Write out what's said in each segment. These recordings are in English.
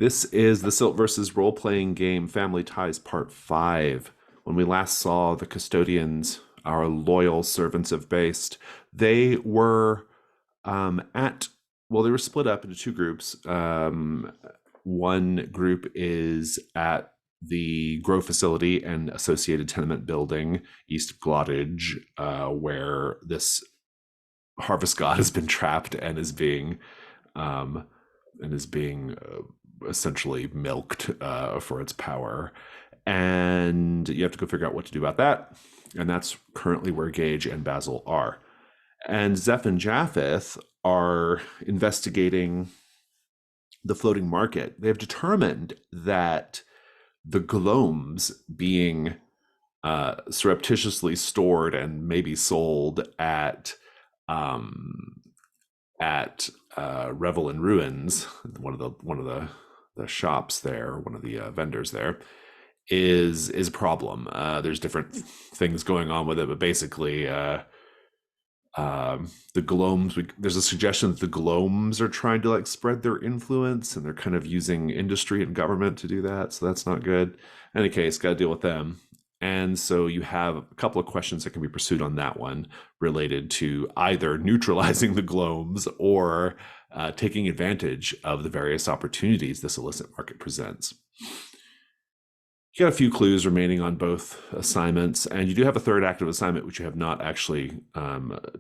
This is the Silt versus role-playing game Family Ties Part 5. When we last saw the Custodians, our loyal servants of BIASD, they were they were split up into two groups. One group is at the Grow facility and associated tenement building east of Glottage, where this harvest god has been trapped and is being essentially milked for its power. And you have to go figure out what to do about that. And that's currently where Gage and Basil are. And Zeph and Japheth are investigating the floating market. They have determined that the glomes being surreptitiously stored and maybe sold at Revel in Ruins, one of the shops there, one of the vendors there, is a problem. There's different things going on with it, but basically the glomes, there's a suggestion that the glomes are trying to like spread their influence, and they're kind of using industry and government to do that, so that's not good. In any case, got to deal with them. And so you have a couple of questions that can be pursued on that one related to either neutralizing the glomes or taking advantage of the various opportunities this illicit market presents. You got a few clues remaining on both assignments, and you do have a third active assignment, which you have not actually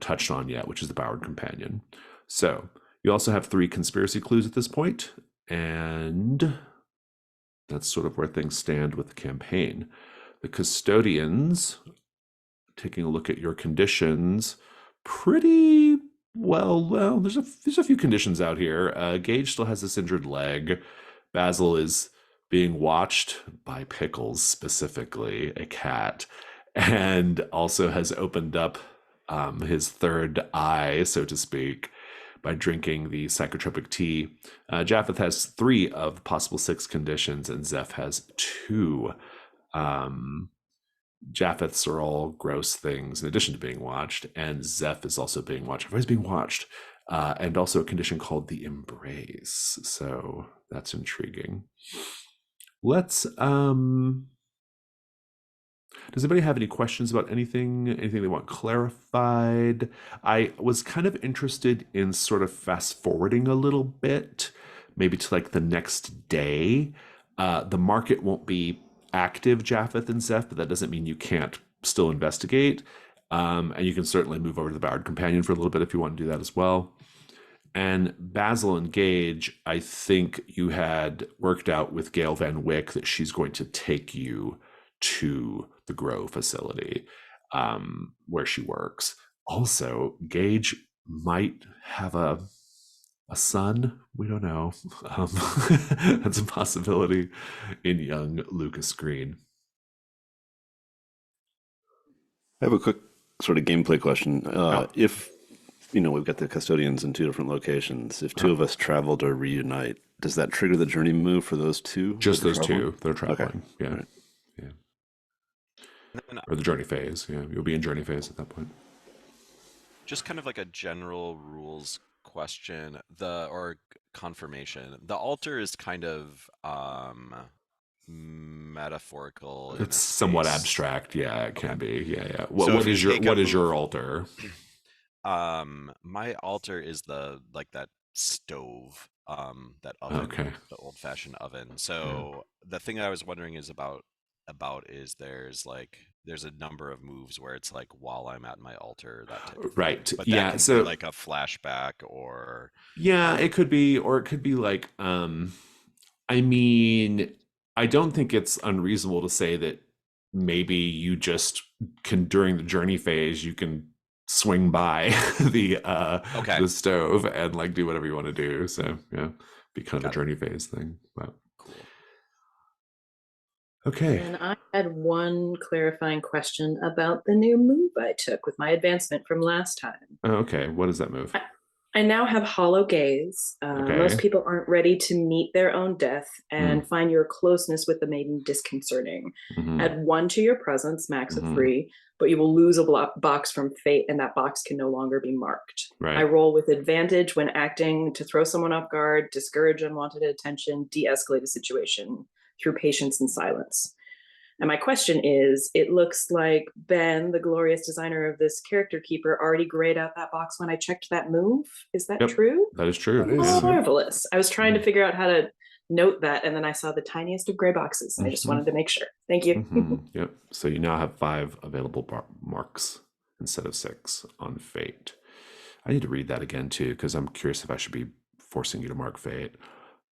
touched on yet, which is the Bowered Companion. So you also have 3 conspiracy clues at this point, and that's sort of where things stand with the campaign. The Custodians, taking a look at your conditions, pretty well, there's a few conditions out here. Gage still has this injured leg. Basil is being watched by Pickles, specifically a cat, and also has opened up his third eye, so to speak, by drinking the psychotropic tea. Japheth has 3 of possible 6 conditions, and Zeph has 2. Japheth's are all gross things in addition to being watched, and Zeph is also being watched. Everybody's being watched, and also a condition called the Embrace. So that's intriguing. Let's does anybody have any questions about anything they want clarified? I was kind of interested in sort of fast forwarding a little bit, maybe to like the next day. The market won't be active, Japheth and Zeph, but that doesn't mean you can't still investigate. And you can certainly move over to the Bowered Companion for a little bit if you want to do that as well. And Basil and Gage, I think you had worked out with Gail Van Wyck that she's going to take you to the Grow facility where she works. Also, Gage might have a son. We don't know. That's a possibility in young Lucas Green. I have a quick sort of gameplay question. If we've got the Custodians in 2 different locations, if 2 of us travel to reunite, does that trigger the journey move for those 2? Just those 2 that are traveling. Okay. Yeah. Right. Yeah. Or the journey phase. Yeah, you'll be in journey phase at that point. Just kind of like a general rules question, or confirmation. The altar is kind of metaphorical. It's somewhat abstract. Yeah, it can be. Yeah. What is your altar? My altar is that stove, that oven, okay, the old-fashioned oven. So the thing I was wondering is about is there's a number of moves where it's like while I'm at my altar, that type of right thing. But that can be like a flashback, or it could be, or it could be like I mean, I don't think it's unreasonable to say that maybe you just can, during the journey phase, you can swing by the stove and like do whatever you want to do. So yeah, be kind of a journey phase thing. But cool. Okay. And I had one clarifying question about the new move I took with my advancement from last time. Oh, okay. What is that move? I now have hollow gaze. Most Okay. people aren't ready to meet their own death and Mm. find your closeness with the maiden disconcerting. Hmm. Add 1 to your presence, max of Hmm. 3, but you will lose a box from fate, and that box can no longer be marked. I Right. roll with advantage when acting to throw someone off guard, discourage unwanted attention, de-escalate a situation through patience and silence. And my question is, it looks like Ben, the glorious designer of this character keeper, already grayed out that box when I checked that move. Is that Yep. true? That is That true. is. Oh, Yeah. marvelous. I was trying to Mhm. figure out how to note that, and then I saw the tiniest of gray boxes. I just Mhm. wanted to make sure. Thank you. Mhm. Yep. So you now have 5 available marks instead of 6 on fate. I need to read that again too, because I'm curious if I should be forcing you to mark fate.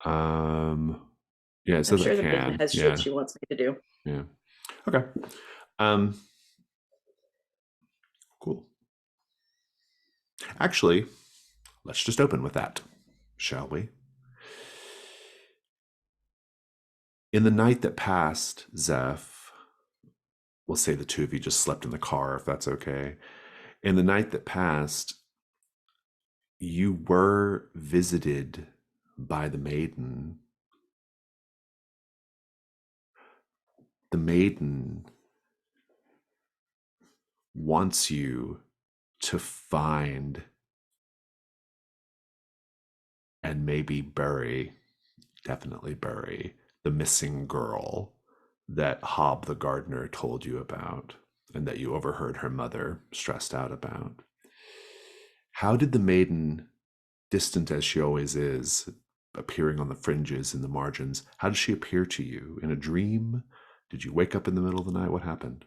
Yeah, it I'm says I sure the maiden can. has Yeah. shit she wants me to do. Yeah. Okay. Um, cool. Actually, let's just open with that, shall we? In the night that passed, Zeph, we'll say the two of you just slept in the car, if that's okay. In the night that passed, you were visited by the maiden. The maiden wants you to find and maybe definitely bury, the missing girl that Hob the gardener told you about and that you overheard her mother stressed out about. How did the maiden, distant as she always is, appearing on the fringes and the margins, how did she appear to you? In a dream? Did you wake up in the middle of the night? What happened?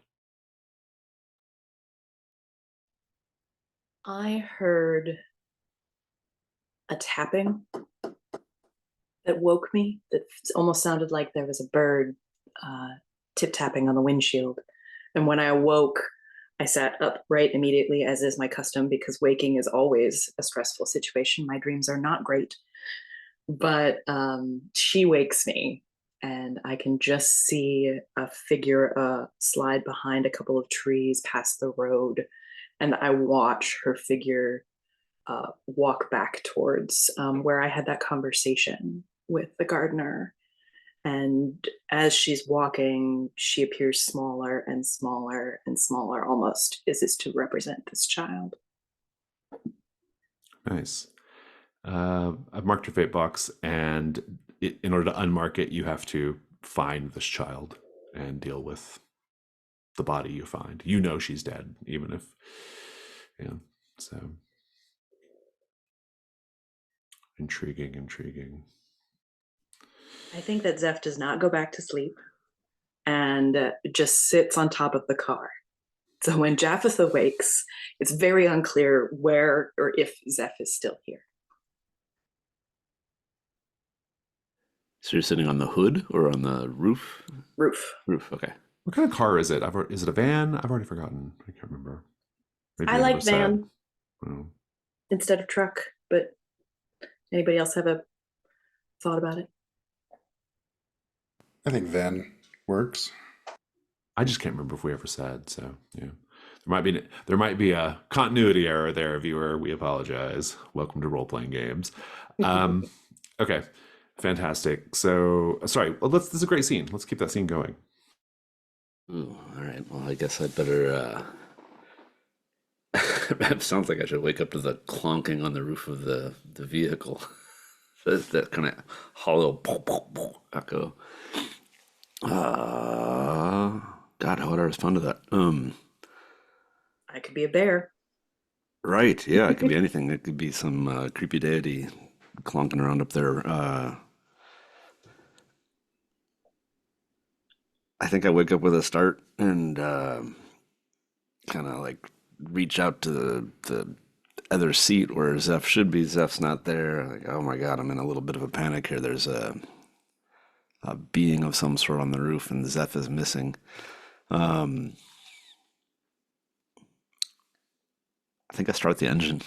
I heard a tapping that woke me, that almost sounded like there was a bird tip tapping on the windshield. And when I awoke, I sat upright immediately, as is my custom, because waking is always a stressful situation. My dreams are not great. But she wakes me, and I can just see a figure slide behind a couple of trees past the road. And I watch her figure walk back towards where I had that conversation with the gardener. And as she's walking, she appears smaller and smaller and smaller, almost as is to represent this child. Nice. I've marked your fate box, and in order to unmark it, you have to find this child and deal with the body you find. You know she's dead, even if, yeah. So intriguing. I think that Zeph does not go back to sleep and just sits on top of the car. So when Japheth awakes, it's very unclear where or if Zeph is still here. So you're sitting on the hood or on the roof? Roof. Roof, okay. What kind of car is it? Is it a van? I've already forgotten. I can't remember. Maybe I we never like said. van Oh. instead of truck, but anybody else have a thought about it? I think van works. I just can't remember if we ever said. So yeah, there might be a continuity error there, viewer. We apologize. Welcome to role playing games. Okay, fantastic. So sorry. Well, this is a great scene. Let's keep that scene going. Ooh, all right. Well, I guess I'd better. It sounds like I should wake up to the clonking on the roof of the vehicle. That kind of hollow echo. God, how would I respond to that? I could be a bear. Right, yeah, it could be anything. It could be some creepy deity clonking around up there. I think I wake up with a start and kind of like reach out to the other seat where Zeph should be. Zeph's not there. Like, oh my God, I'm in a little bit of a panic here. There's a being of some sort on the roof, and Zeph is missing. I think I start the engine.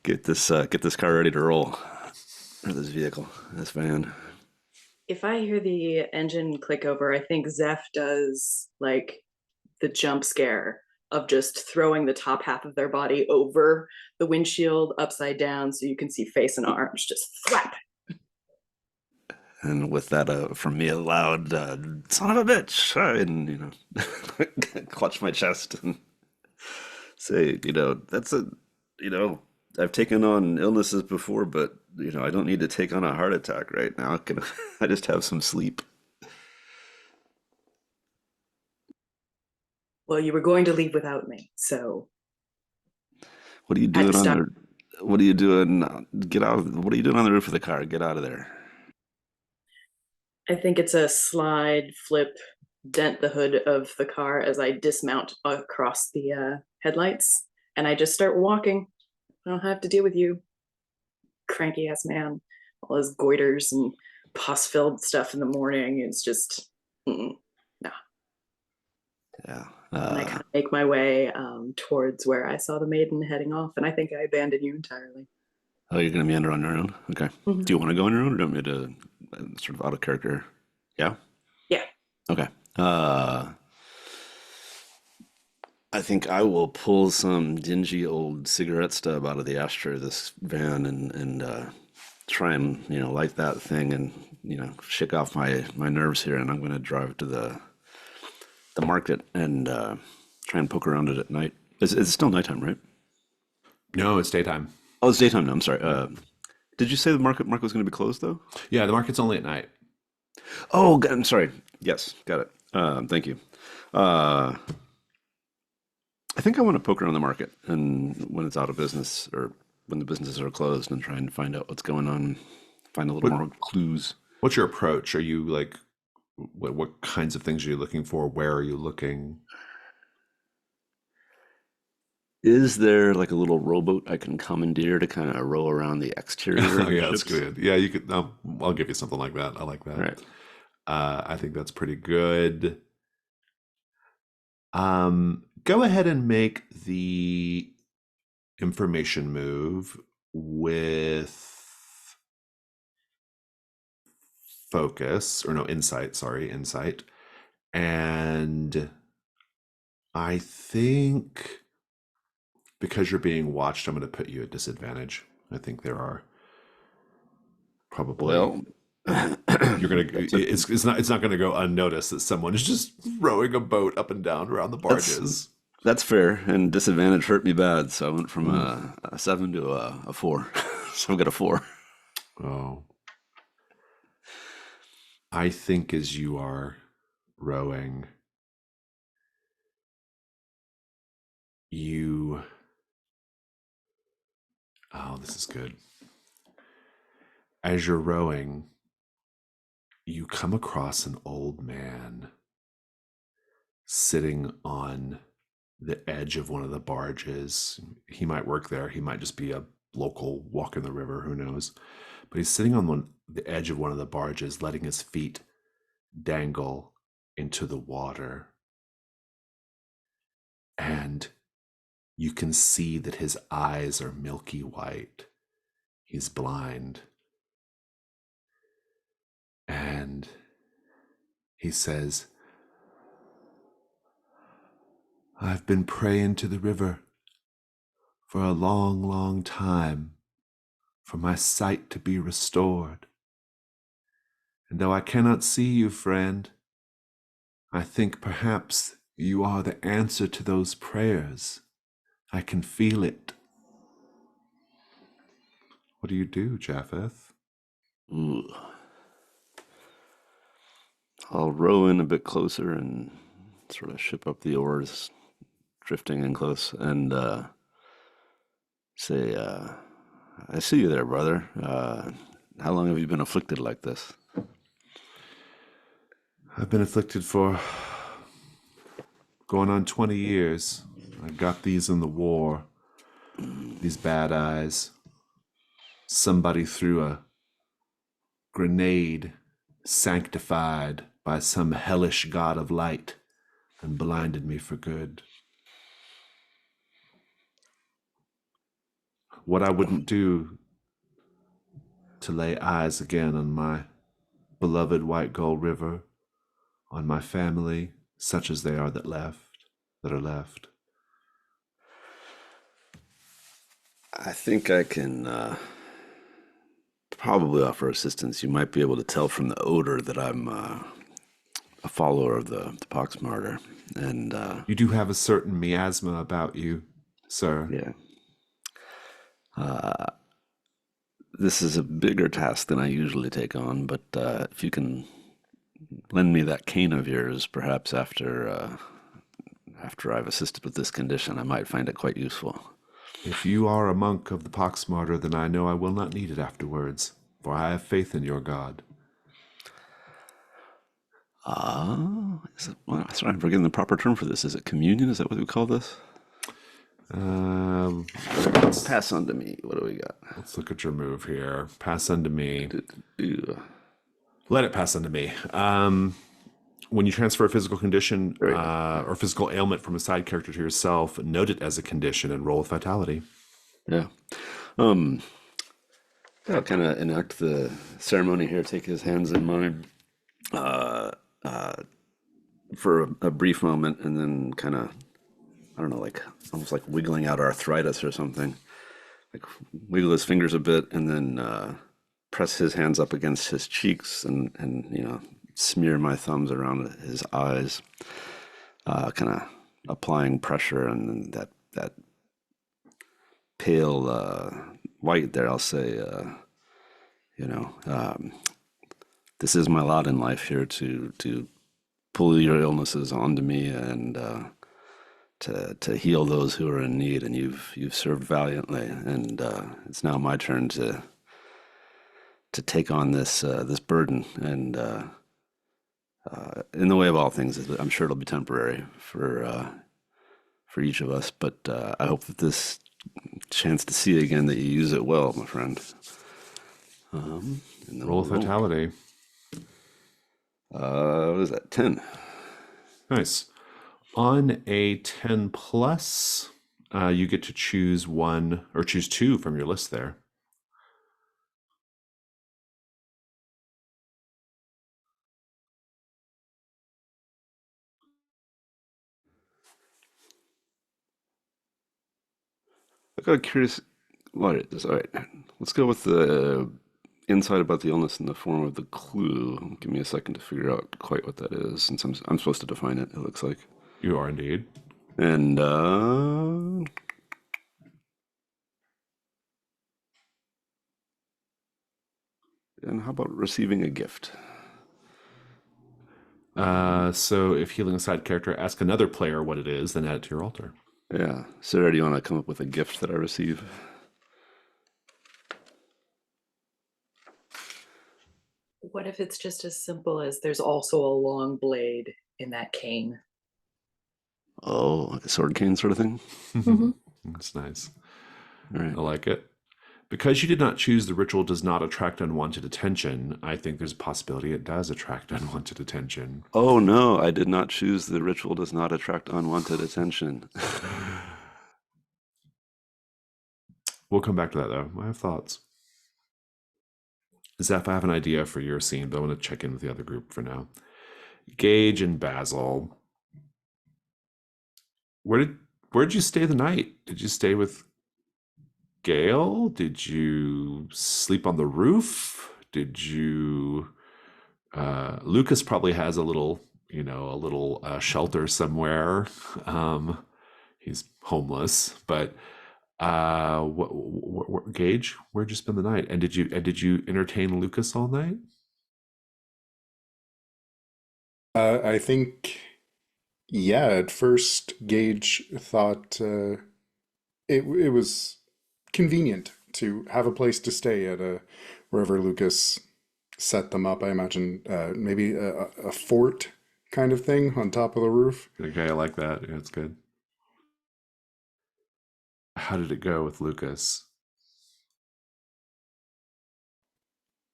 Get this car ready to roll, or this vehicle, this van. If I hear the engine click over, I think Zeph does like the jump scare of just throwing the top half of their body over the windshield upside down so you can see face and arms just flap. And with that, from me, a loud "son of a bitch," and clutch my chest and say, that's I've taken on illnesses before, but I don't need to take on a heart attack right now. Can I just have some sleep? Well, you were going to leave without me, so What are you I had doing to on stop. the? What are you doing? Get out! What are you doing on the roof of the car? Get out of there! I think it's a slide, flip, dent the hood of the car as I dismount across the headlights, and I just start walking. I don't have to deal with you, cranky ass man. All his goiters and pus filled stuff in the morning. It's just, no. Yeah. And I kind of make my way towards where I saw the maiden heading off, and I think I abandoned you entirely. Oh, you're gonna meander on your own. Okay. Mhm. Do you want to go on your own, or do you want me to sort of out of character? Yeah. Yeah. Okay. I think I will pull some dingy old cigarette stub out of the ashtray of this van and try and light that thing and shake off my nerves here. And I'm going to drive to the market and try and poke around it at night. It's still nighttime, right? No, it's daytime. Oh, it's daytime now. I'm sorry. Did you say the market was going to be closed though? Yeah, the market's only at night. Oh, I'm sorry. Yes, got it. Thank you. I think I want to poke around the market and when it's out of business or when the businesses are closed and try and find out what's going on, find a little What- more clues. What's your approach? Are you like, what kinds of things are you looking for? Where are you looking? Is there like a little rowboat I can commandeer to kind of row around the exterior of Oh, the yeah, that's ships? good. Yeah, you could. I'll give you something like that. I like that. All right. I think that's pretty good. Go ahead and make the information move with focus, or no, insight. Sorry, insight. And I think because you're being watched, I'm going to put you at disadvantage. I think there are probably. Well, You're gonna. that's a- It's not gonna go unnoticed that someone is just rowing a boat up and down around the barges. that's fair. And disadvantage hurt me bad, so I went from Mm. a 7 to a 4. So I've got a 4. Oh, I think as you are rowing, you. Oh, this is good. As you're rowing, you come across an old man sitting on the edge of one of the barges. He might work there. He might just be a local walk in the river. Who knows? But he's sitting on the edge of one of the barges, letting his feet dangle into the water. And you can see that his eyes are milky white. He's blind. And he says, "I've been praying to the river for a long, long time for my sight to be restored. And though I cannot see you, friend, I think perhaps you are the answer to those prayers. I can feel it." What do you do, Japheth? Ooh. I'll row in a bit closer and sort of ship up the oars, drifting in close, and say, I see you there, brother. How long have you been afflicted like this? I've been afflicted for going on 20 years. I got these in the war, these bad eyes. Somebody threw a grenade sanctified by some hellish god of light and blinded me for good. What I wouldn't do to lay eyes again on my beloved White Gull River, on my family, such as they are that left. that are left? I think I can probably offer assistance. You might be able to tell from the odor that I'm a follower of the pox martyr, and You do have a certain miasma about you, sir. yeah. This is a bigger task than I usually take on, but if you can lend me that cane of yours, perhaps after I've assisted with this condition, I might find it quite useful. If you are a monk of the pox martyr, then I know I will not need it afterwards, for I have faith in your God. Sorry, I'm forgetting the proper term for this. Is it communion? Is that what we call this? Pass on to me. What do we got? Let's look at your move here. Pass unto me. Ew. Let it pass unto me. When you transfer a physical condition or physical ailment from a side character to yourself, note it as a condition and roll with vitality. Yeah. I'll kind of enact the ceremony here. Take his hands in mine for a brief moment, and then kind of, I don't know, like almost like wiggling out arthritis or something. Like wiggle his fingers a bit, and then press his hands up against his cheeks, and smear my thumbs around his eyes, kind of applying pressure, and then that pale white there. I'll say, this is my lot in life here to pull your illnesses onto me and to heal those who are in need, and you've served valiantly, and it's now my turn to take on this burden, and in the way of all things, I'm sure it'll be temporary for each of us, but I hope that this chance to see again, that you use it well, my friend. And then Roll with vitality. What is that? 10. Nice. On a 10 plus, you get to choose one or choose two from your list there. I got a curious. All right, let's go with the insight about the illness in the form of the clue. Give me a second to figure out quite what that is, since I'm supposed to define it. It looks like. You are indeed. And how about receiving a gift? So if healing a side character, ask another player what it is, then add it to your altar. Yeah, Sarah, do you want to come up with a gift that I receive? What if it's just as simple as there's also a long blade in that cane? Oh, like a sword cane sort of thing? That's nice. All right. I like it. Because you did not choose the ritual does not attract unwanted attention, I think there's a possibility it does attract unwanted attention. Oh no, I did not choose the ritual does not attract unwanted attention. We'll come back to that though. I have thoughts. Zeph, I have an idea for your scene, but I want to check in with the other group for now. Gage and Basil. Where'd you stay the night? Did you stay with Gale? Did you sleep on the roof? Did you Lucas probably has a little shelter somewhere. He's homeless, but Gage, where'd you spend the night? And did you entertain Lucas all night? I think, yeah, at first Gage thought it was convenient to have a place to stay at wherever Lucas set them up. I imagine maybe a fort kind of thing on top of the roof. Okay, I like that. Yeah, it's good. How did it go with Lucas?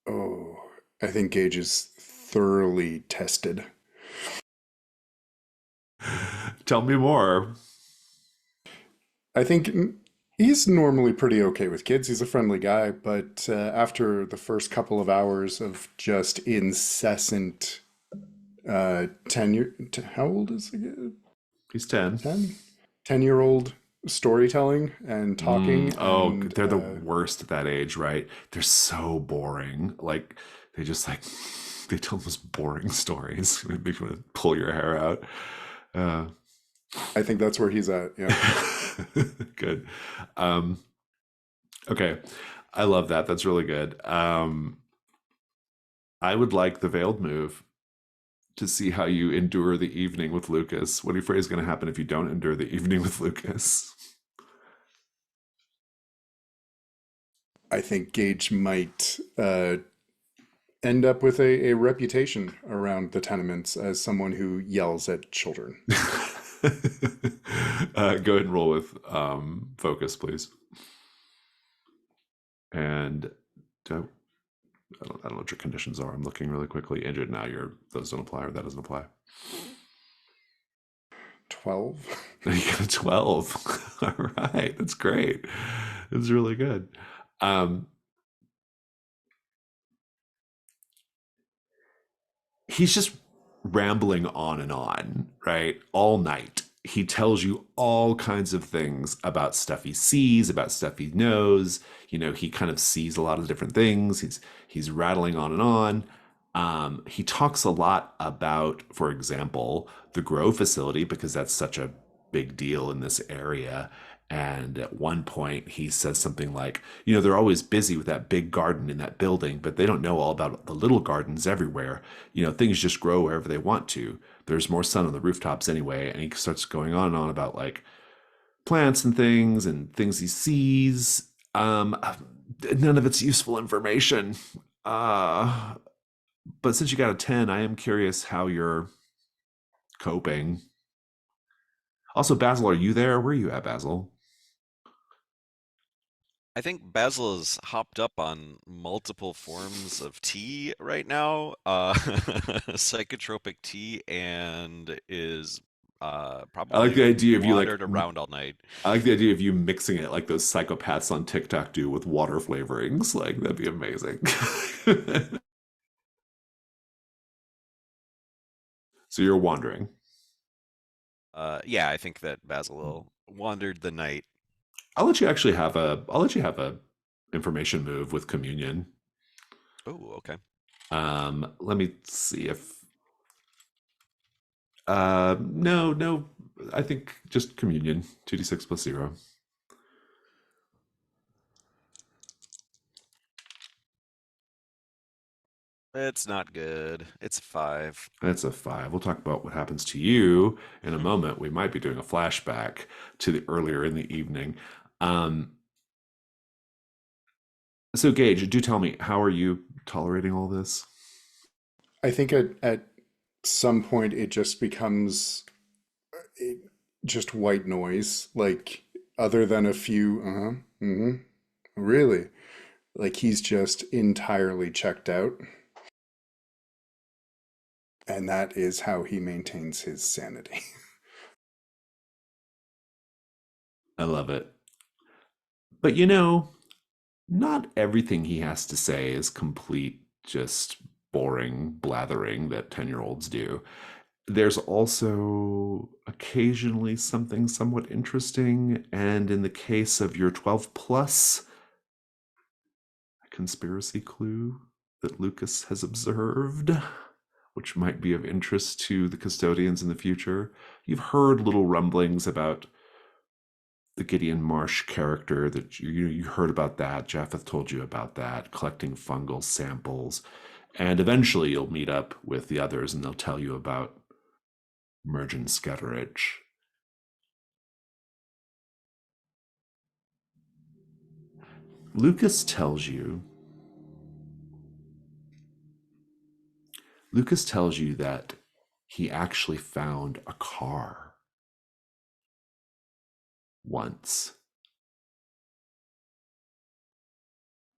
Oh, I think Gage is thoroughly tested. Tell me more. I think he's normally pretty okay with kids. He's a friendly guy, but after the first couple of hours of just incessant tenure, how old is he? He's 10. 10-year-old storytelling and talking Oh, and they're the worst at that age, right? They're so boring. Like they just like they tell the most boring stories. It makes you want to pull your hair out. Uh, I think that's where he's at. Yeah. good. Okay. I love that. That's really good. I would like the veiled move to see how you endure the evening with Lucas. What are you afraid is going to happen if you don't endure the evening with Lucas? I think Gage might end up with a reputation around the tenements as someone who yells at children. Go ahead and roll with focus, please. And I don't know what your conditions are. I'm looking really quickly. Injured now. Those don't apply, or that doesn't apply. 12. You got a 12. All right, that's great. That's really good. He's just rambling on and on, right? All night. He tells you all kinds of things about stuff he sees, about stuff he knows. You know, he kind of sees a lot of different things. He's rattling on and on. He talks a lot about, for example, the grow facility, because that's such a big deal in this area. And at one point, he says something like, you know, they're always busy with that big garden in that building, but they don't know all about the little gardens everywhere. You know, things just grow wherever they want to. There's more sun on the rooftops anyway. And he starts going on and on about like plants and things he sees. None of it's useful information. But since you got a 10, I am curious how you're coping. Also, Basil, are you there? Where are you at, Basil? I think Basil is hopped up on multiple forms of tea right now, psychotropic tea, and is I like probably the idea of you like wandered around all night. I like the idea of you mixing it like those psychopaths on TikTok do with water flavorings. Like that'd be amazing. So you're wandering. Yeah, I think that Basil wandered the night. I'll let you have a information move with communion. Oh, okay. Let me see if no, I think just communion, 2d6 plus 0. It's not good. It's a 5. That's a 5. We'll talk about what happens to you in a moment. We might be doing a flashback to the earlier in the evening. So Gage, do tell me, how are you tolerating all this? I think at some point it just becomes just white noise. Like, other than a few, really. Like, he's just entirely checked out. And that is how he maintains his sanity. I love it. But you know, not everything he has to say is complete, just boring blathering that 10-year-olds do. There's also occasionally something somewhat interesting, and in the case of your 12 plus, a conspiracy clue that Lucas has observed, which might be of interest to the custodians in the future. You've heard little rumblings about the Gideon Marsh character that you heard about that. Japheth told you about that, collecting fungal samples. And eventually you'll meet up with the others and they'll tell you about Mergen Sketteridge. Lucas tells you that he actually found a car once,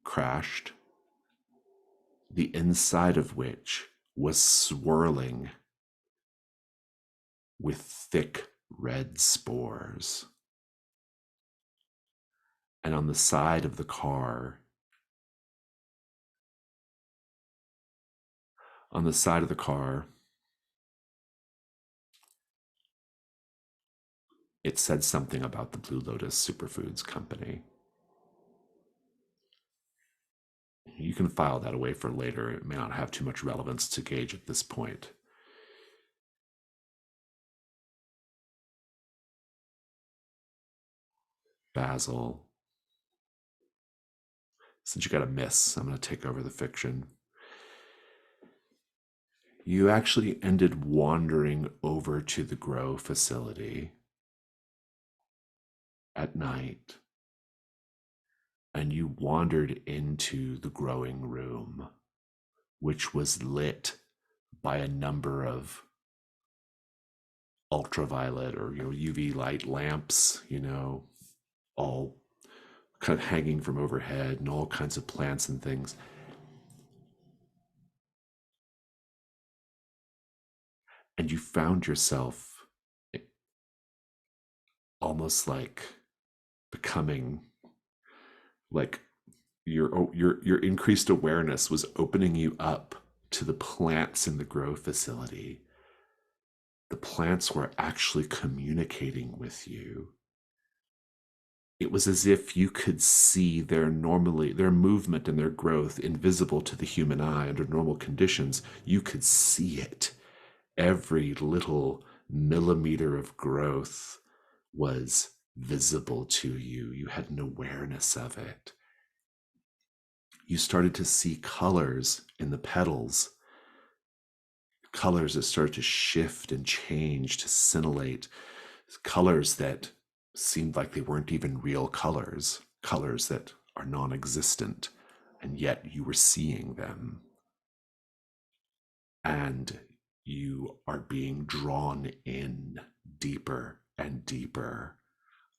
crashed, the inside of which was swirling with thick red spores. And on the side of the car, it said something about the Blue Lotus Superfoods Company. You can file that away for later. It may not have too much relevance to Gage at this point. Basil. Since you got a miss, I'm going to take over the fiction. You actually ended wandering over to the grow facility at night, and you wandered into the growing room, which was lit by a number of ultraviolet or UV light lamps, all kind of hanging from overhead, and all kinds of plants and things. And you found yourself almost like becoming like your increased awareness was opening you up to the plants in the grow facility. The plants were actually communicating with you. It was as if you could see their movement and their growth invisible to the human eye under normal conditions. You could see it. Every little millimeter of growth was visible to you. You had an awareness of it. You started to see colors in the petals, colors that started to shift and change, to scintillate, colors that seemed like they weren't even real colors, colors that are non-existent, and yet you were seeing them. And you are being drawn in deeper and deeper.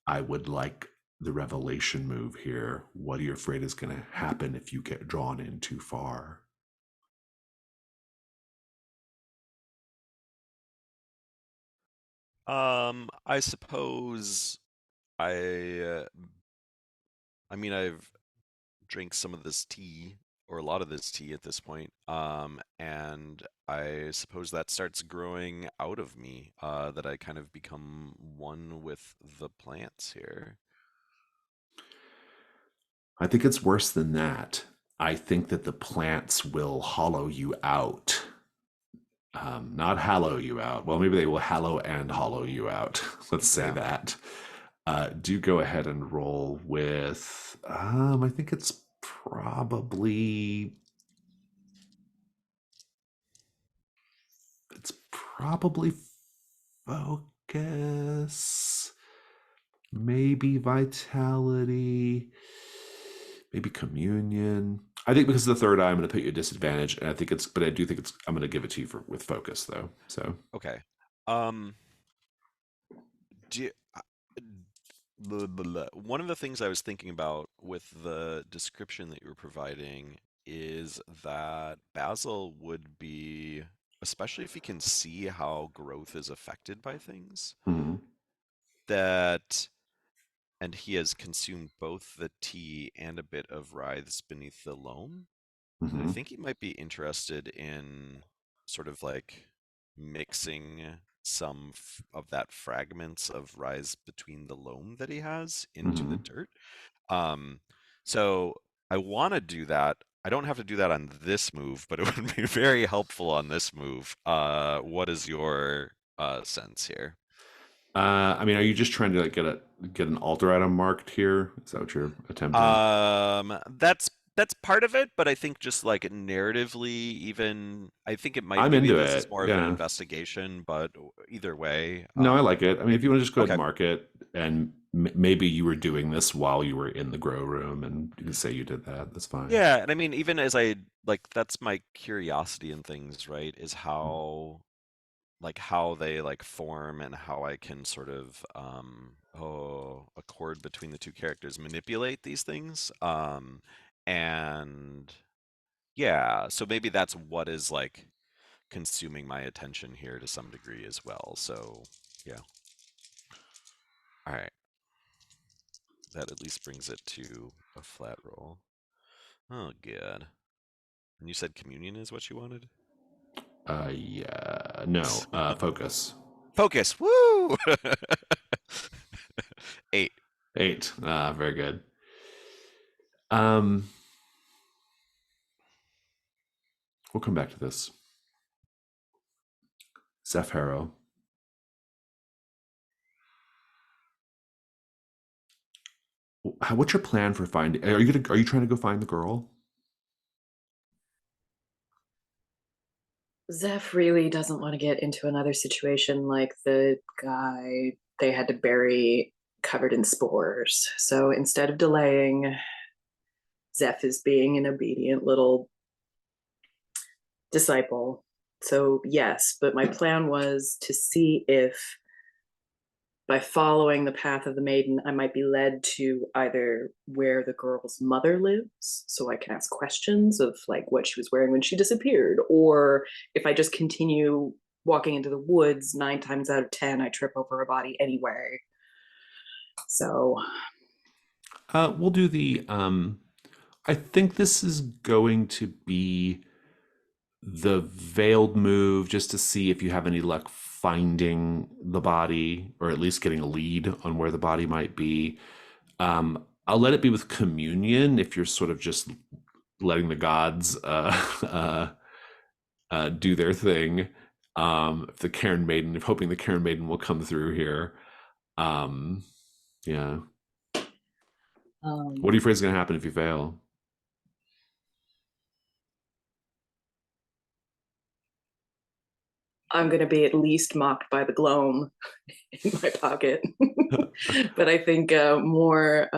I would like the revelation move here. What are you afraid is going to happen if you get drawn in too far? I suppose I mean, I've drank some of this tea, or a lot of this tea at this point, and I suppose that starts growing out of me, that I kind of become one with the plants here. I think it's worse than that. I think that the plants will hollow you out. Not hallow you out. Well, maybe they will hallow and hollow you out. Let's say Yeah. that. Do go ahead and roll with, I think it's probably focus, maybe vitality, maybe communion. I think because of the third eye, I'm going to put you at disadvantage, and I do think I'm going to give it to you with focus though. So Okay. Um, do you, one of the things I was thinking about with the description that you were providing is that Basil would be, especially if he can see how growth is affected by things, mhm, that, and he has consumed both the tea and a bit of writhes beneath the loam. I mhm, think he might be interested in sort of like mixing some of that fragments of rise between the loam that he has into the mhm. dirt. Um, so I want to do that. I don't have to do that on this move, but it would be very helpful on this move. What is your sense here? I mean, are you just trying to like get an altar item marked here? Is that what you're attempting? That's part of it, but I think just like narratively, even I think it might I'm maybe into this is it. more of an Yeah. investigation, but either way, No, I like it. I mean, if you want to just go ahead and okay. mark it, and maybe you were doing this while you were in the grow room, and you can say you did that. That's fine. Yeah, and I mean, even as I like, that's my curiosity in things, right? Is how they like form and how I can sort of accord between the two characters manipulate these things. And yeah, so maybe that's what is like consuming my attention here to some degree as well. So yeah. All right. That at least brings it to a flat roll. Oh good. And you said communion is what you wanted? Yeah. No. Focus. Focus. Woo! 8. 8. Very good. We'll come back to this. Zeph Harrow. What's your plan for finding? Are you trying to go find the girl? Zeph really doesn't want to get into another situation like the guy they had to bury covered in spores. So instead of delaying, Zeph is being an obedient little disciple. So yes, but my plan was to see if by following the path of the maiden, I might be led to either where the girl's mother lives, so I can ask questions of like what she was wearing when she disappeared, or if I just continue walking into the woods, 9 times out of 10, I trip over a body anyway. So We'll do the. I think this is going to be the veiled move, just to see if you have any luck finding the body, or at least getting a lead on where the body might be. I'll let it be with communion if you're sort of just letting the gods do their thing. If the Cairn Maiden, if hoping the Cairn Maiden will come through here. Yeah. What do you afraid is going to happen if you fail? I'm going to be at least mocked by the gloam in my pocket. But I think more,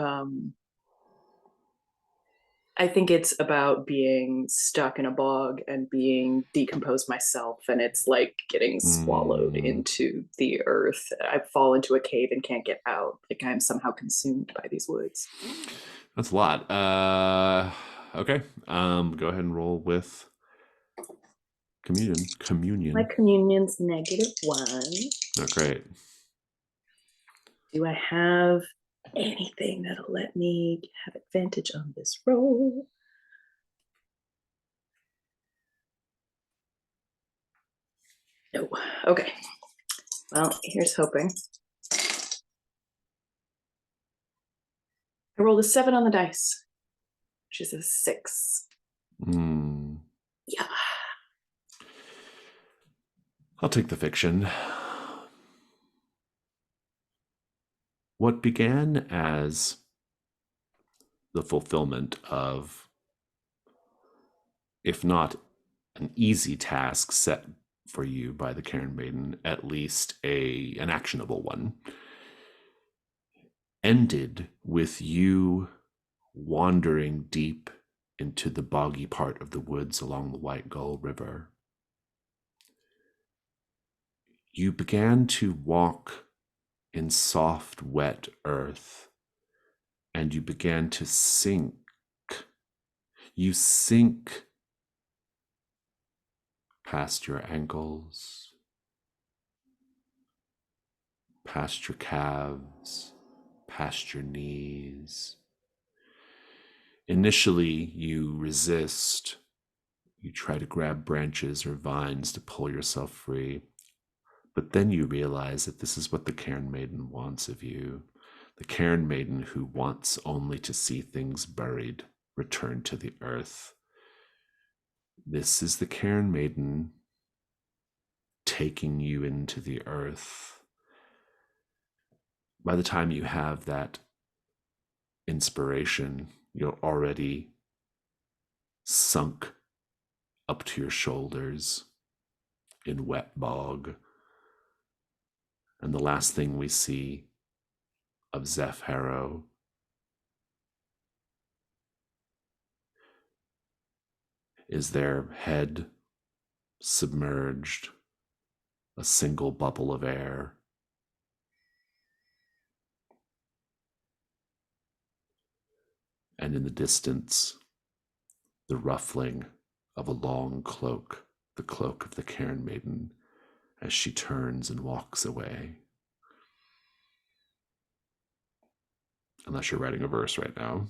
I think it's about being stuck in a bog and being decomposed myself, and it's like getting swallowed into the earth. I fall into a cave and can't get out. Like I'm somehow consumed by these woods. That's a lot. Okay. Go ahead and roll with communion. My communion's -1. Oh, great. Do I have anything that'll let me have advantage on this roll? No. Okay. Well, here's hoping. I rolled a 7 on the dice, which is a 6. Yeah. I'll take the fiction. What began as the fulfillment of, if not an easy task set for you by the Cairn Maiden, at least an actionable one, ended with you wandering deep into the boggy part of the woods along the White Gull River. You began to walk in soft, wet earth, and you began to sink. You sink past your ankles, past your calves, past your knees. Initially, you resist. You try to grab branches or vines to pull yourself free. But then you realize that this is what the Cairn Maiden wants of you. The Cairn Maiden who wants only to see things buried return to the earth. This is the Cairn Maiden taking you into the earth. By the time you have that inspiration, you're already sunk up to your shoulders in wet bog. And the last thing we see of Zeph Harrow is their head submerged, a single bubble of air. And in the distance, the ruffling of a long cloak, the cloak of the Cairn Maiden, as she turns and walks away. Unless you're writing a verse right now.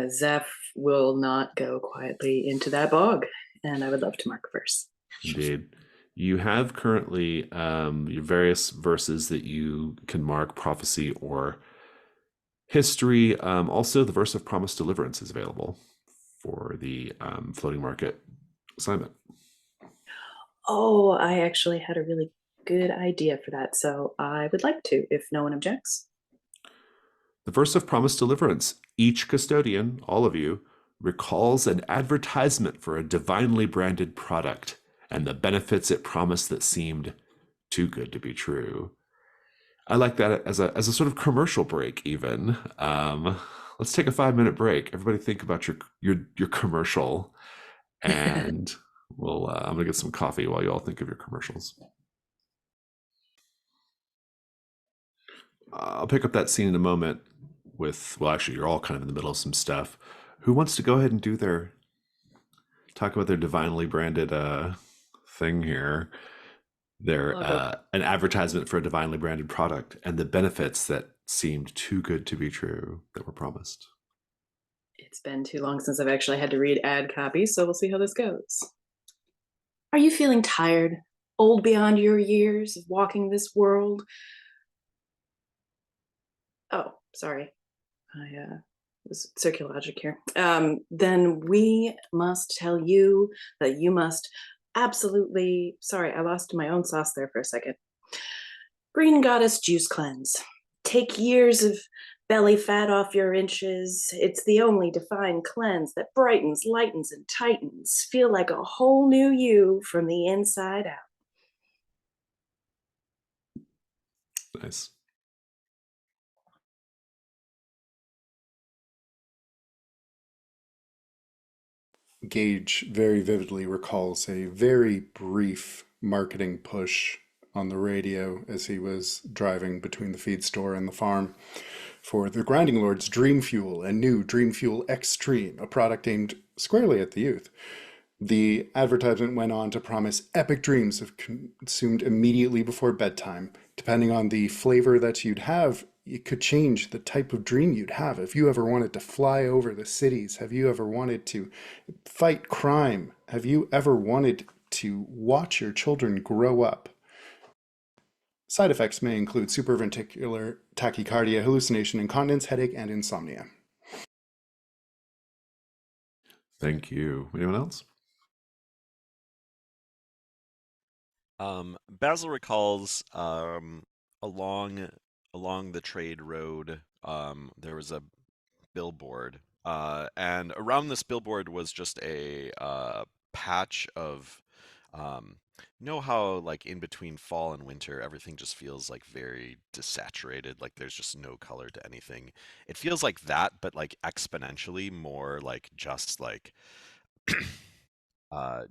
Zeph will not go quietly into that bog, and I would love to mark a verse. Indeed. You have currently your various verses that you can mark prophecy or history. Also, the verse of promised deliverance is available for the floating market assignment. Oh, I actually had a really good idea for that, so I would like to, if no one objects. The verse of promised deliverance. Each custodian, all of you, recalls an advertisement for a divinely branded product and the benefits it promised that seemed too good to be true. I like that as a sort of commercial break, even. Let's take a 5-minute break. Everybody think about your commercial, and I'm gonna get some coffee while you all think of your commercials. I'll pick up that scene in a moment with, well, actually, you're all kind of in the middle of some stuff. Who wants to go ahead and talk about their divinely branded thing here? They're an advertisement for a divinely branded product and the benefits that seemed too good to be true that were promised. It's been too long since I've actually had to read ad copy, so we'll see how this goes. Are you feeling tired? Old beyond your years of walking this world? Oh, sorry. I was circular logic here. Then we must tell you that you must absolutely, sorry, I lost my own sauce there for a second. Green Goddess Juice Cleanse. Take years of belly fat off your inches. It's the only defined cleanse that brightens, lightens, and tightens. Feel like a whole new you from the inside out. Nice. Gage very vividly recalls a very brief marketing push on the radio as he was driving between the feed store and the farm for the Grinding Lord's Dream Fuel and new Dream Fuel Extreme, a product aimed squarely at the youth. The advertisement went on to promise epic dreams if consumed immediately before bedtime. Depending on the flavor that you'd have, it could change the type of dream you'd have. If you ever wanted to fly over the cities, have you ever wanted to fight crime? Have you ever wanted to watch your children grow up? Side effects may include supraventricular tachycardia, hallucination, incontinence, headache, and insomnia. Thank you. Anyone else? Basil recalls along the trade road, there was a billboard, and around this billboard was just a patch of, you know how like in between fall and winter everything just feels like very desaturated, like there's just no color to anything. It feels like that, but like exponentially more, like just like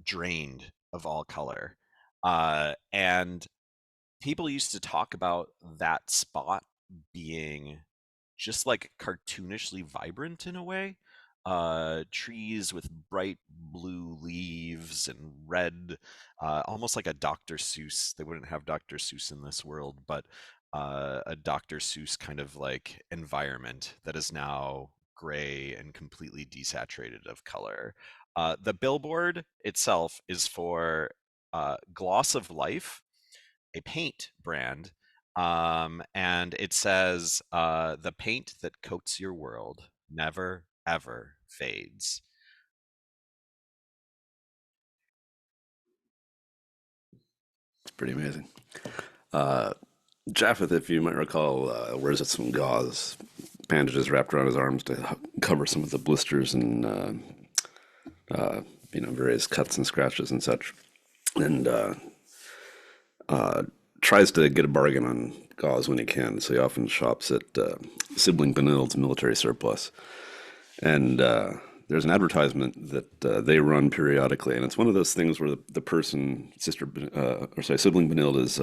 drained of all color. And people used to talk about that spot being just like cartoonishly vibrant in a way. Trees with bright blue leaves and red, almost like a Dr. Seuss. They wouldn't have Dr. Seuss in this world, but a Dr. Seuss kind of like environment that is now gray and completely desaturated of color. The billboard itself is for Gloss of Life, a paint brand, and it says, "The paint that coats your world never ever fades." It's pretty amazing. Japheth, if you might recall, wears some gauze bandages wrapped around his arms to cover some of the blisters and various cuts and scratches and such, and tries to get a bargain on gauze when he can. So he often shops at Sibling Benild's Military Surplus, and there's an advertisement that they run periodically, and it's one of those things where the person, Sibling Benild is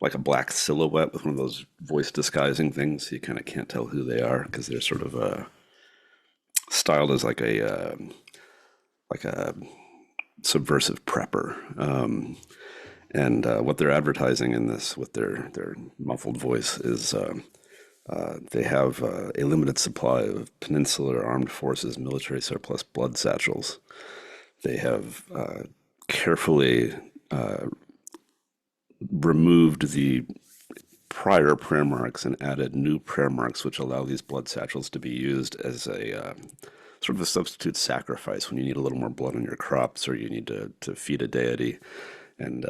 like a black silhouette with one of those voice disguising things. You kind of can't tell who they are because they're sort of styled as like a subversive prepper. And what they're advertising in this with their muffled voice is they have a limited supply of Peninsular Armed Forces military surplus blood satchels. They have carefully removed the prior prayer marks and added new prayer marks, which allow these blood satchels to be used as a sort of a substitute sacrifice when you need a little more blood on your crops or you need to feed a deity and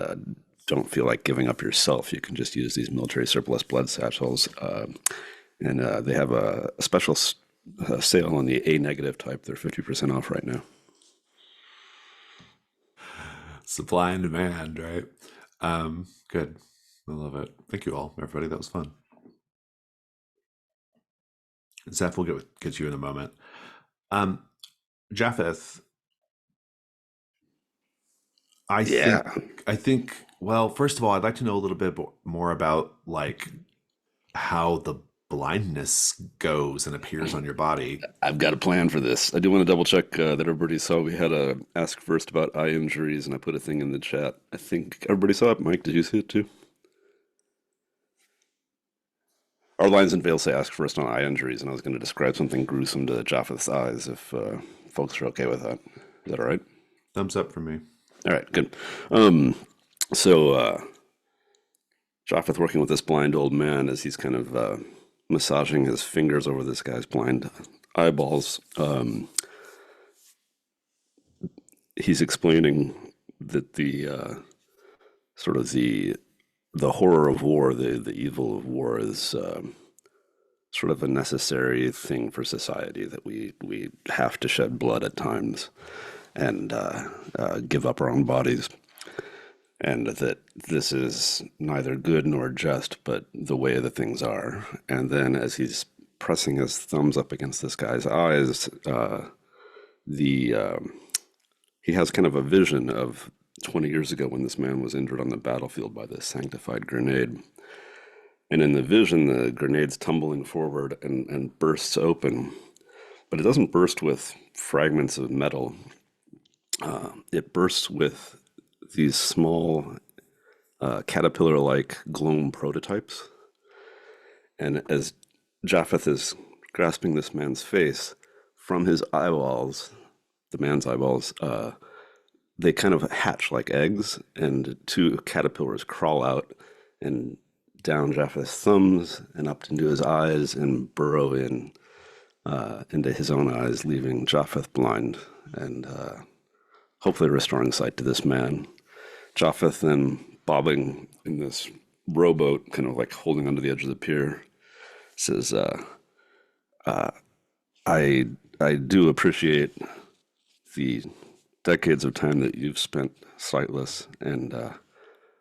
don't feel like giving up yourself. You can just use these military surplus blood satchels. And they have a special sale on the A negative type. They're 50% off right now. Supply and demand, right? Good. I love it. Thank you all, everybody. That was fun. Zeph will get you in a moment. Japheth, I think. Well, first of all, I'd like to know a little bit more about like how the blindness goes and appears on your body. I've got a plan for this. I do want to double check that everybody saw. We had a ask first about eye injuries, and I put a thing in the chat. I think everybody saw it. Mike, did you see it too? Our lines and veils say ask first on eye injuries, and I was going to describe something gruesome to Japheth's eyes if folks are okay with that. Is that all right? Thumbs up for me. All right, good. So Japheth working with this blind old man as he's kind of massaging his fingers over this guy's blind eyeballs. He's explaining that the sort of the horror of war, the evil of war, is sort of a necessary thing for society. That we have to shed blood at times and give up our own bodies, and that this is neither good nor just, but the way that things are. And then as he's pressing his thumbs up against this guy's eyes, he has kind of a vision of 20 years ago when this man was injured on the battlefield by this sanctified grenade. And in the vision, the grenade's tumbling forward and bursts open, but it doesn't burst with fragments of metal. It bursts with these small caterpillar-like gloam prototypes. And as Japheth is grasping this man's face, from his eyeballs, the man's eyeballs, they kind of hatch like eggs, and two caterpillars crawl out and down Japheth's thumbs and up into his eyes and burrow in into his own eyes, leaving Japheth blind and hopefully restoring sight to this man. Japheth then bobbing in this rowboat, kind of like holding onto the edge of the pier, says, I do appreciate the decades of time that you've spent sightless, and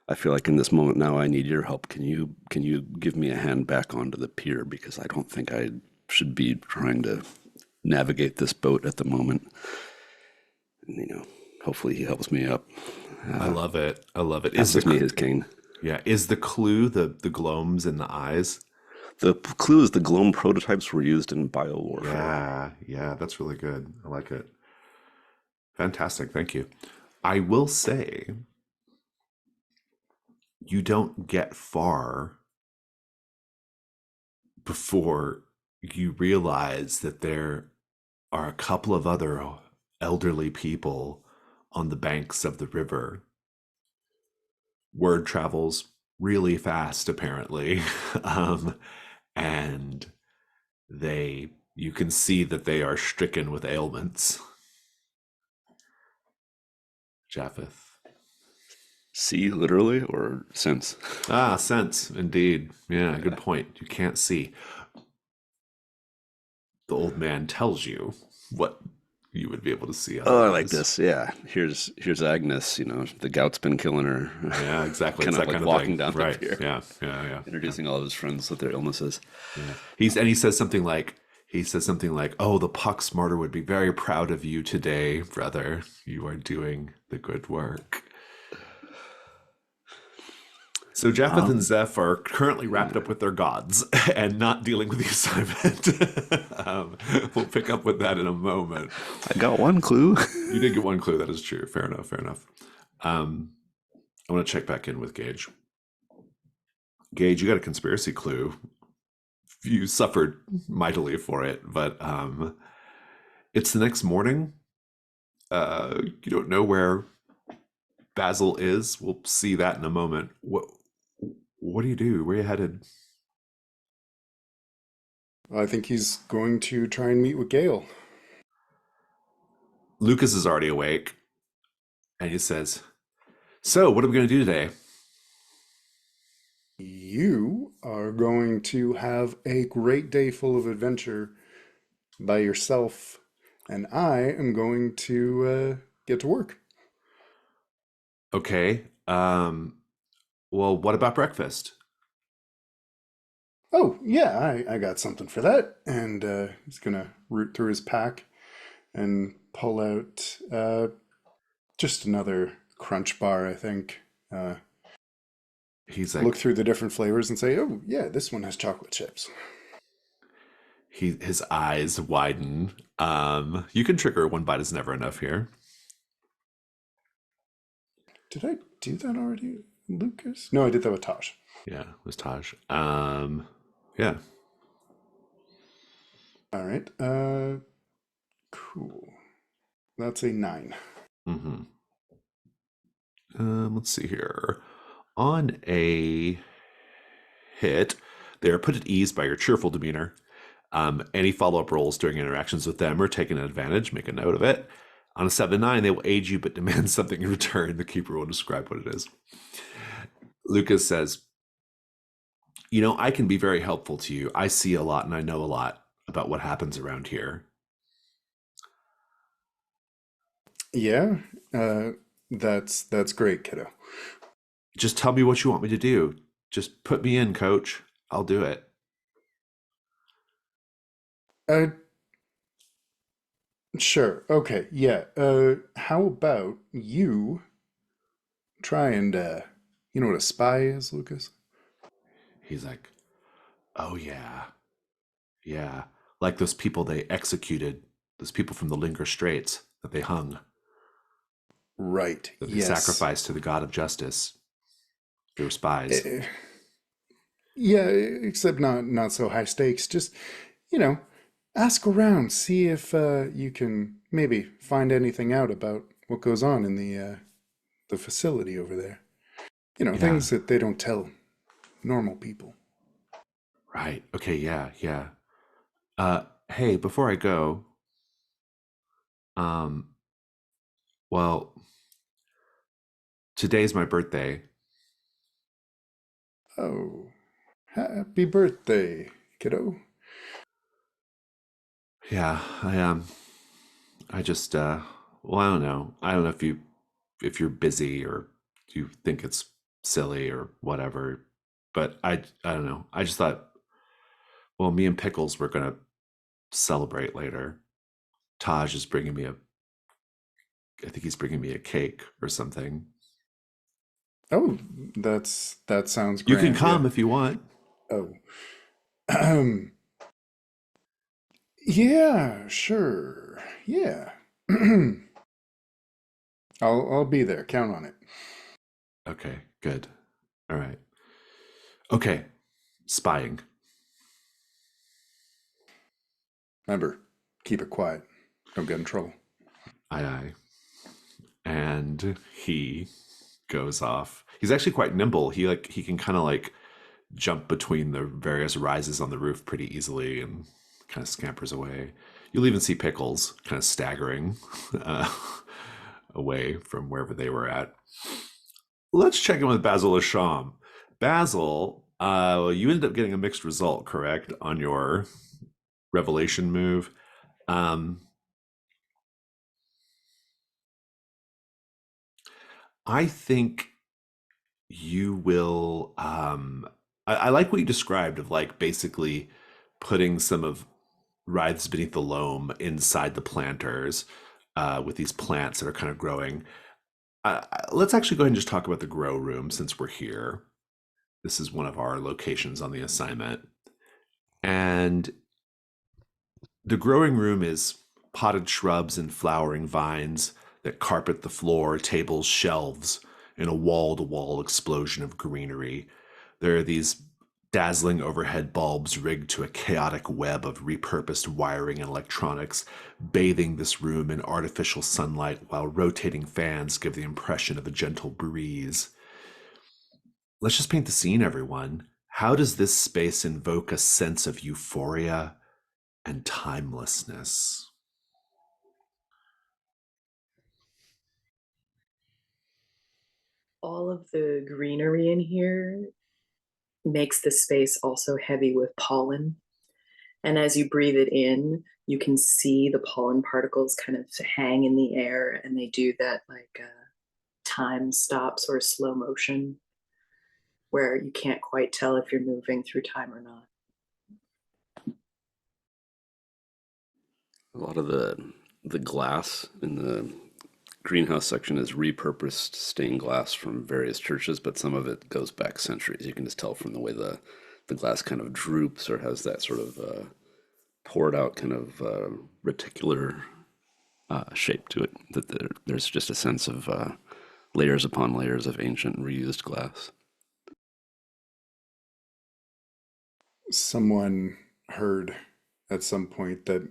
I feel like in this moment now I need your help. Can you give me a hand back onto the pier, because I don't think I should be trying to navigate this boat at the moment. And, hopefully he helps me up. I love it. I love it. Passes me his cane. Yeah. Is the clue the gloams in the eyes? The clue is the gloam prototypes were used in biowarfare. Yeah, that's really good. I like it. Fantastic. Thank you. I will say, you don't get far before you realize that there are a couple of other elderly people on the banks of the river. Word travels really fast, apparently. And you can see that they are stricken with ailments. Japheth. See, literally, or sense? Sense, indeed. Yeah, good point. You can't see. The old man tells you what you would be able to see. Otherwise. Oh, I like this. Yeah. Here's Agnes. The gout's been killing her. Yeah, exactly. Kind of like walking down right. the pier. Yeah. Introducing all of his friends with their illnesses. Yeah. He says something like, "Oh, the Puck Smarter would be very proud of you today, brother. You are doing the good work." So Japheth and Zeph are currently wrapped up with their gods and not dealing with the assignment. We'll pick up with that in a moment. I got one clue. You did get one clue. That is true. Fair enough. I want to check back in with Gage. Gage, you got a conspiracy clue. You suffered mightily for it, but it's the next morning. You don't know where Basil is. We'll see that in a moment. What do you do? Where are you headed? I think he's going to try and meet with Gale. Lucas is already awake, and he says, "So, what are we going to do today?" You are going to have a great day full of adventure by yourself, and I am going to get to work. Okay. Well, what about breakfast? Oh, yeah, I got something for that. And he's going to root through his pack and pull out just another crunch bar, I think. He's Look like, through the different flavors and say, oh, yeah, this one has chocolate chips. his eyes widen. You can trigger one bite is never enough here. Did I do that already, Lucas? No, I did that with Tosh. Yeah, it was Taj. Yeah. All right. Cool. That's a 9. Mm-hmm. Let's see here. On a hit, they are put at ease by your cheerful demeanor. Any follow-up rolls during interactions with them are taken advantage. Make a note of it. On a 7-9, they will aid you but demand something in return. The keeper will describe what it is. Lucas says, I can be very helpful to you. I see a lot and I know a lot about what happens around here. Yeah, that's great, kiddo. Just tell me what you want me to do. Just put me in, coach. I'll do it. Uh, sure. Okay. Yeah. How about you try and you know what a spy is, Lucas? He's like, oh, yeah. Yeah. Like those people they executed, those people from the Linger Straits that they hung, Right. that they Yes. sacrificed to the god of justice. They were spies. Eh, yeah, except not so high stakes. Just, you know, ask around, see if you can maybe find anything out about what goes on in the facility over there. You know, Yeah. things that they don't tell normal people. Right. Okay. Yeah. Yeah. Hey, before I go, um, well, today's my birthday. Oh, happy birthday, kiddo. Yeah, I just well, I don't know. I don't know if you're busy or you think it's silly or whatever, but I don't know. I just thought, well, me and Pickles were gonna celebrate later. Taj is bringing me I think he's bringing me a cake or something. Oh, that sounds You can grand. Yeah. come if you want. Oh. Yeah, sure. Yeah. I'll be there. Count on it. Okay, good. All right. Okay, spying. Remember, keep it quiet. Don't get in trouble. Aye, aye. And he goes off. He's actually quite nimble. He can kind of like jump between the various rises on the roof pretty easily and kind of scampers away. You'll even see Pickles kind of staggering uh, away from wherever they were at. Let's check in with Basil Asham. Basil, you ended up getting a mixed result, correct, on your revelation move. I think you will I like what you described of like basically putting some of writhes beneath the loam inside the planters with these plants that are kind of growing. Let's actually go ahead and just talk about the grow room since we're here. This is one of our locations on the assignment, and the growing room is potted shrubs and flowering vines that carpet the floor, tables, shelves in a wall-to-wall explosion of greenery. There are these dazzling overhead bulbs rigged to a chaotic web of repurposed wiring and electronics, bathing this room in artificial sunlight while rotating fans give the impression of a gentle breeze. let's just paint the scene, everyone. How does this space invoke a sense of euphoria and timelessness? All of the greenery in here makes the space also heavy with pollen. And as you breathe it in, you can see the pollen particles kind of hang in the air, and they do that like time stops or slow motion where you can't quite tell if you're moving through time or not. A lot of the glass in the greenhouse section is repurposed stained glass from various churches, but some of it goes back centuries. You can just tell from the way the glass kind of droops or has that sort of poured out kind of reticular shape to it. That there's just a sense of layers upon layers of ancient reused glass. Someone heard at some point that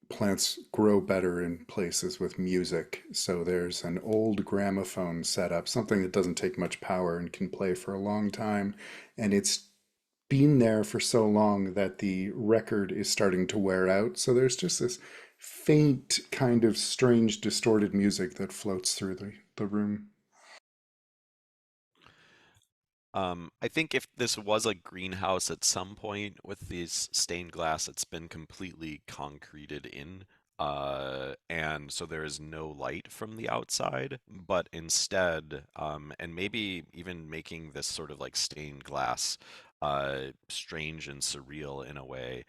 plants grow better in places with music. So there's an old gramophone set up, something that doesn't take much power and can play for a long time. And it's been there for so long that the record is starting to wear out. So there's just this faint, kind of strange, distorted music that floats through the room. I think if this was a greenhouse at some point with these stained glass, it's been completely concreted in. And so there is no light from the outside, but instead, and maybe even making this sort of like stained glass strange and surreal in a way,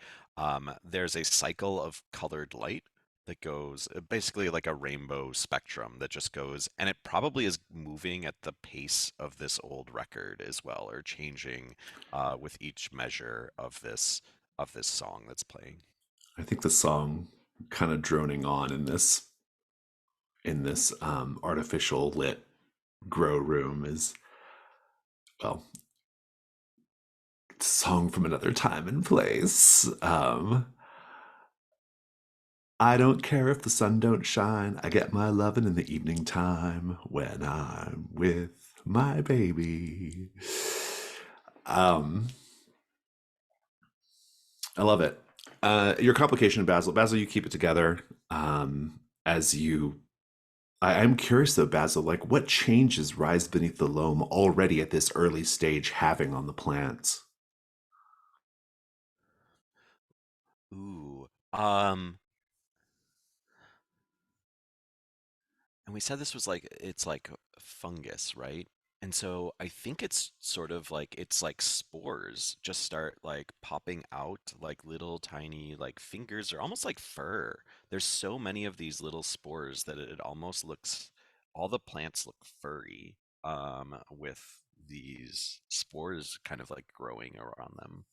there's a cycle of colored light that goes basically like a rainbow spectrum that just goes, and it probably is moving at the pace of this old record as well, or changing with each measure of this song that's playing. I think the song kind of droning on in this artificial lit grow room is, well, it's a song from another time and place. I don't care if the sun don't shine. I get my lovin' in the evening time when I'm with my baby. I love it. Your complication, Basil. Basil, you keep it together. As you, I'm curious though, Basil. Like, what changes rise beneath the loam already at this early stage having on the plants? Ooh. And we said this was like it's like fungus, right? And so I think it's sort of like it's like spores just start like popping out like little tiny like fingers or almost like fur. There's so many of these little spores that it almost looks all the plants look furry with these spores kind of like growing around them.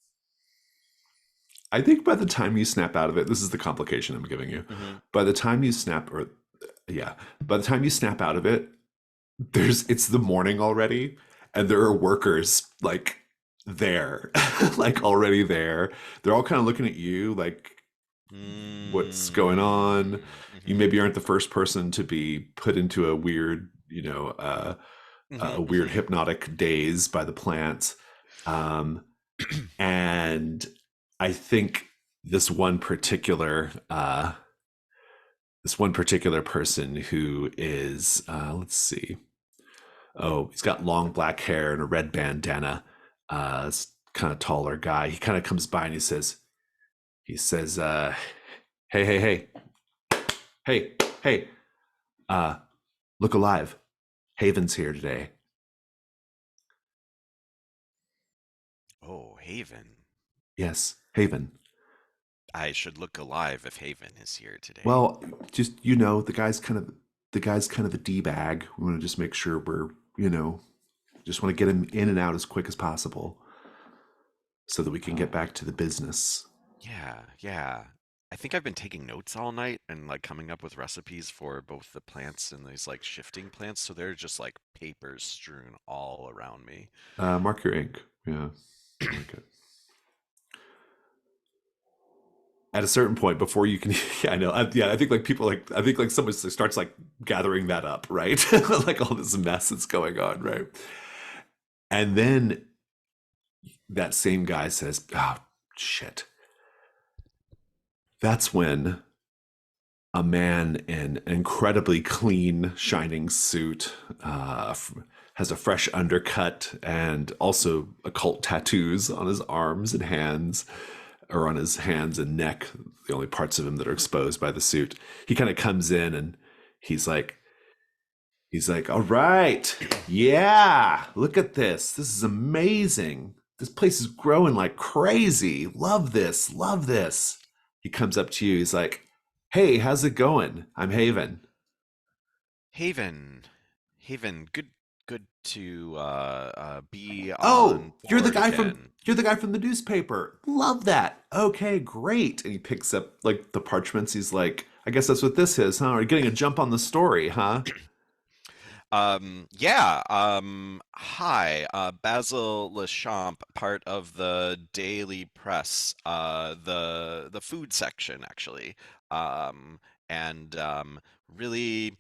I think by the time you snap out of it, this is the complication I'm giving you. Hmm. By the time you snap, or yeah, by the time you snap out of it, it's the morning already, and there are workers like there, like already there. They're all kind of looking at you like, what's going on? You maybe aren't the first person to be put into a weird, a weird hypnotic daze by the plants. And I think this one particular person who is let's see. Oh, he's got long black hair and a red bandana. This kind of taller guy. He kind of comes by and he says, hey, hey, hey, hey, hey, look alive. Haven's here today. Oh, Haven. Yes, Haven. I should look alive if Haven is here today. Well, just the guy's kind of a d-bag. We want to just make sure we're just want to get him in and out as quick as possible, so that we can get back to the business. Yeah. I think I've been taking notes all night and like coming up with recipes for both the plants and these like shifting plants. So they're just like papers strewn all around me. Mark your ink. Yeah, I like it. At a certain point, before you can, yeah, I know. I think like people I think like someone starts like gathering that up, right? Like all this mess that's going on, right? And then that same guy says, oh, shit. That's when a man in an incredibly clean, shining suit, has a fresh undercut and also occult tattoos on his arms and hands, or on his hands and neck, the only parts of him that are exposed by the suit. He kind of comes in and he's like, all right, yeah, look at this. This is amazing. This place is growing like crazy. Love this, love this. He comes up to you. He's like, hey, how's it going? I'm Haven. Haven, Haven, good to be Oh, on board again. you're the guy from the newspaper. Love that. Okay, great. And he picks up like the parchments. He's like, I guess that's what this is, huh? Are you getting a jump on the story, huh? Yeah, hi, Basil Lechamp, part of the Daily Press, the food section, actually. And really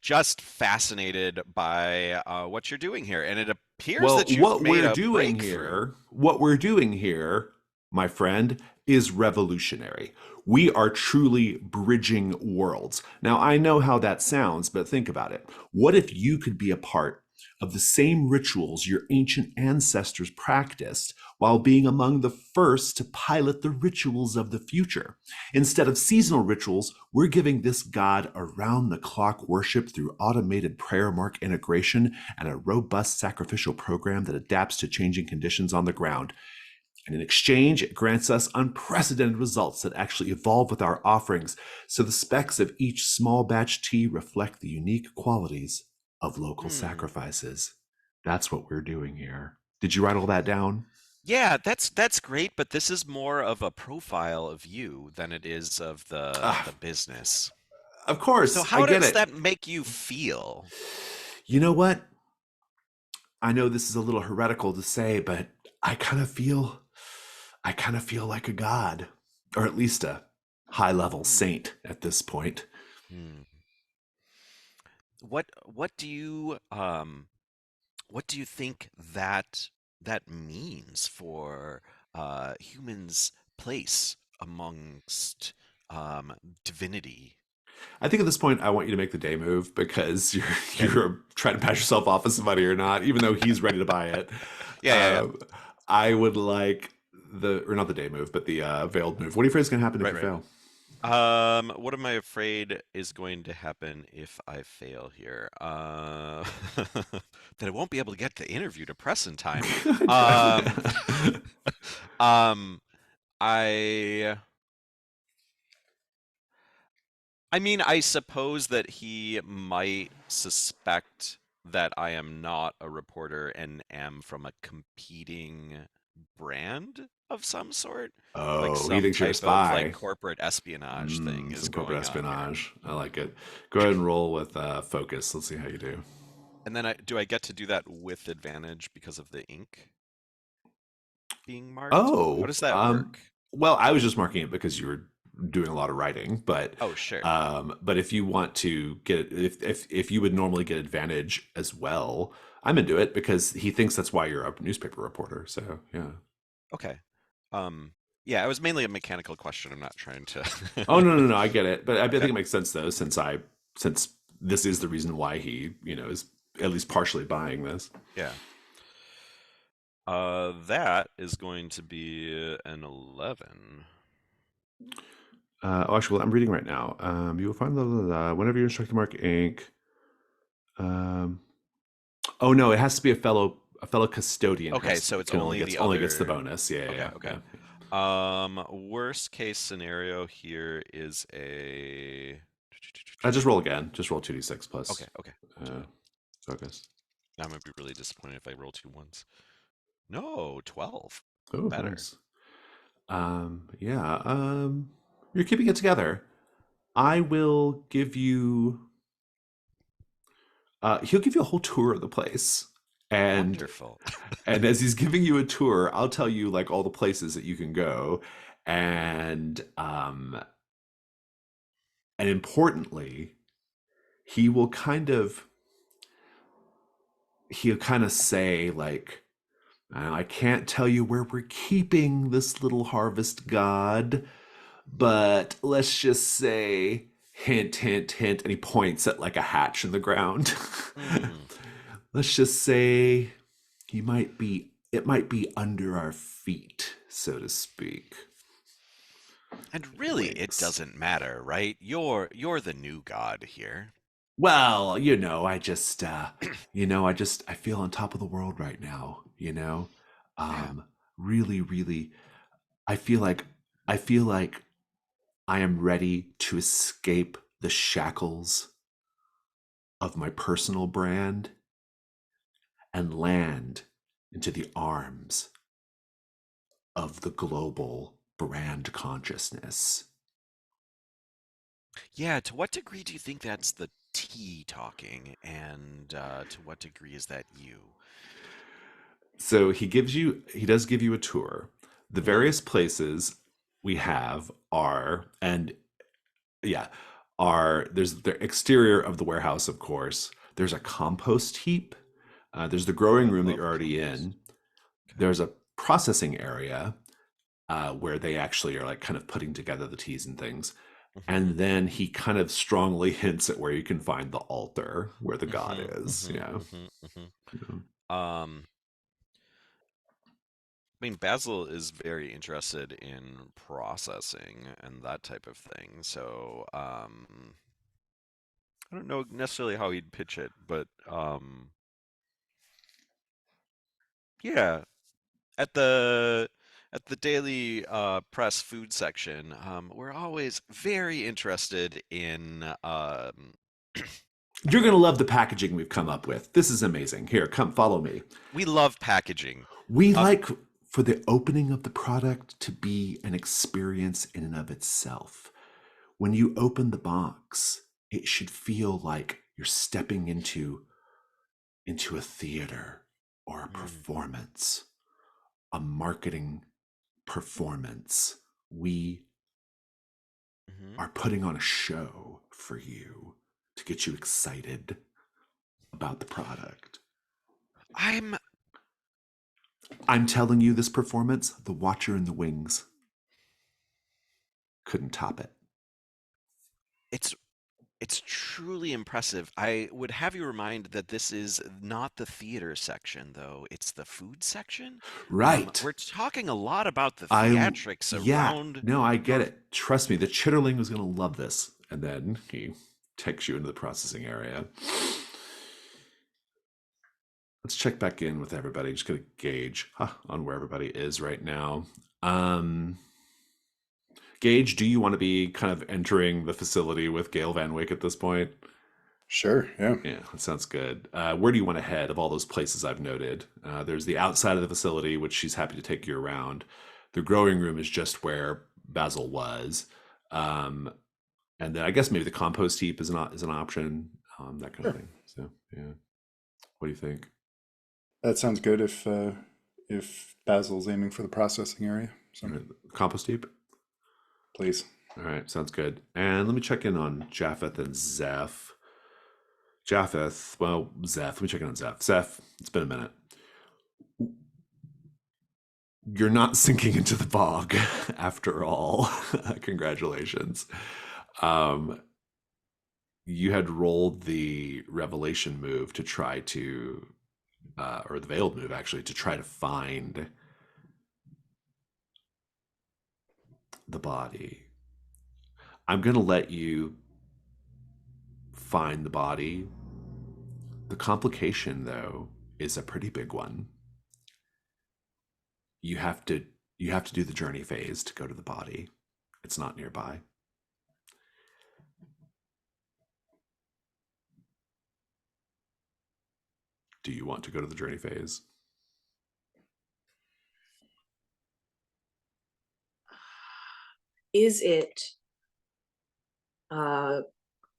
just fascinated by what you're doing here. And it appears Well, that you've made a breakthrough. what we're doing here, my friend, is revolutionary. We are truly bridging worlds. Now, I know how that sounds, but think about it. What if you could be a part of the same rituals your ancient ancestors practiced while being among the first to pilot the rituals of the future? Instead of seasonal rituals, we're giving this god around the clock worship through automated prayer mark integration and a robust sacrificial program that adapts to changing conditions on the ground. And in exchange, it grants us unprecedented results that actually evolve with our offerings. So the specs of each small batch tea reflect the unique qualities of local Hmm. sacrifices. That's what we're doing here. Did you write all that down? Yeah, that's great, but this is more of a profile of you than it is of the Ah, business. of So course, I how get does it. that make you feel? You know what? I know this is a little heretical to say, but I kind of feel I kind of feel like a god, or at least a high-level Hmm. saint at this point. Hmm. What do you what do you think that means for humans' place amongst divinity? I think at this point, I want you to make the day move because you're Okay. you're trying to pass yourself off as somebody or not, even though he's ready to buy it. Yeah, yeah, yeah. Um, I would like or not the day move, but the veiled move. What do you afraid is going to happen if Right, you right. fail? What am I afraid is going to happen if I fail here? That I won't be able to get the interview to press in time. Um, um, I I mean, I suppose that he might suspect that I am not a reporter and am from a competing brand of some sort. Like Oh, he some thinks you're a type of like spy. corporate espionage thing is Some corporate going on here. espionage. I like it. Go ahead and roll with focus. Let's see how you do. And then do I get to do that with advantage because of the ink being marked? How Oh, does that work? well, I was just marking it because you were doing a lot of writing, Oh, sure. but if you want to get if you would normally get advantage as well, I'm into it because he thinks that's why you're a newspaper reporter. So yeah. Okay. Um, yeah, it was mainly a mechanical question. I'm not trying to. Oh no, I get it, but I think Yeah, it makes sense though since this is the reason why he is at least partially buying this. yeah. That is going to be an 11. Actually, well, I'm reading right now. You will find whenever you instruct to mark ink. Um, oh no, it has to be a fellow custodian Okay, so it's can only the only gets the other. bonus. Yeah, Okay, yeah, okay. yeah. Worst case scenario here is a. Just roll again. Just roll 2d6 plus Okay, okay. I'll do uh, that. focus. Now I'm gonna be really disappointed if I roll 2 1s. No, 12. Oh, Better. nice. Yeah. You're keeping it together. I will give you. He'll give you a whole tour of the place, and Wonderful. and as he's giving you a tour, I'll tell you like all the places that you can go, and importantly, he will kind of he'll kind of say like I can't tell you where we're keeping this little harvest god, but let's just say hint, hint, hint, and he points at like a hatch in the ground. Mm. Let's just say it might be under our feet, so to speak. And really, it Winks. doesn't matter, right? You're the new god here. Well, I feel on top of the world right now, Yeah. really, really, I feel like, I feel like I am ready to escape the shackles of my personal brand and land into the arms of the global brand consciousness. Yeah, to what degree do you think that's the T talking, and to what degree is that you? So he does give you a tour. The Mm. various places we have are, and yeah, are there's the exterior of the warehouse, of course. There's a compost heap. There's the growing I room that love you're already compost. in. Okay. There's a processing area where they actually are like kind of putting together the teas and things. Mm-hmm. And then he kind of strongly hints at where you can find the altar where the god Mm-hmm. is. Mm-hmm. Yeah. Mm-hmm. I mean, Basil is very interested in processing and that type of thing. So, I don't know necessarily how he'd pitch it, but yeah, at the daily press food section, we're always very interested in You're going to love the packaging we've come up with. This is amazing. Here, come follow me. we love packaging. We Um, like for the opening of the product to be an experience in and of itself. When you open the box, it should feel like you're stepping into a theater or a mm, performance, a marketing performance. We mhm. are putting on a show for you to get you excited about the product. I'm I'm telling you, this performance, the Watcher in the Wings couldn't top it. it's It's truly impressive. I would have you remind that this is not the theater section, though. It's the food section. Right. We're talking a lot about the I, theatrics yeah, around no, I get your. it. Trust me, the chitterling was going to love this. And then he takes you into the processing area. Let's check back in with everybody. Just going to gauge on where everybody is right now. Gage, do you want to be kind of entering the facility with Gail Van Wyck at this point? Sure, yeah. Yeah, that sounds good. Where do you want to head of all those places I've noted? There's the outside of the facility, which she's happy to take you around. The growing room is just where Basil was. Um, and then I guess maybe the compost heap is an option, that kind of Sure. thing. So, yeah. What do you think? That sounds good if Basil's aiming for the processing area. So All right, compost heap? please. All right, sounds good. And let me check in on Japheth and Zeph. Zeph. Let me check in on Zeph. Zeph, it's been a minute. You're not sinking into the bog after all. Congratulations. Um, you had rolled the revelation move to try to, or the veiled move actually, to try to find the body. I'm going to let you find the body. The complication, though, is a pretty big one. You have to do the journey phase to go to the body. It's not nearby. Do you want to go to the journey phase? Is it uh,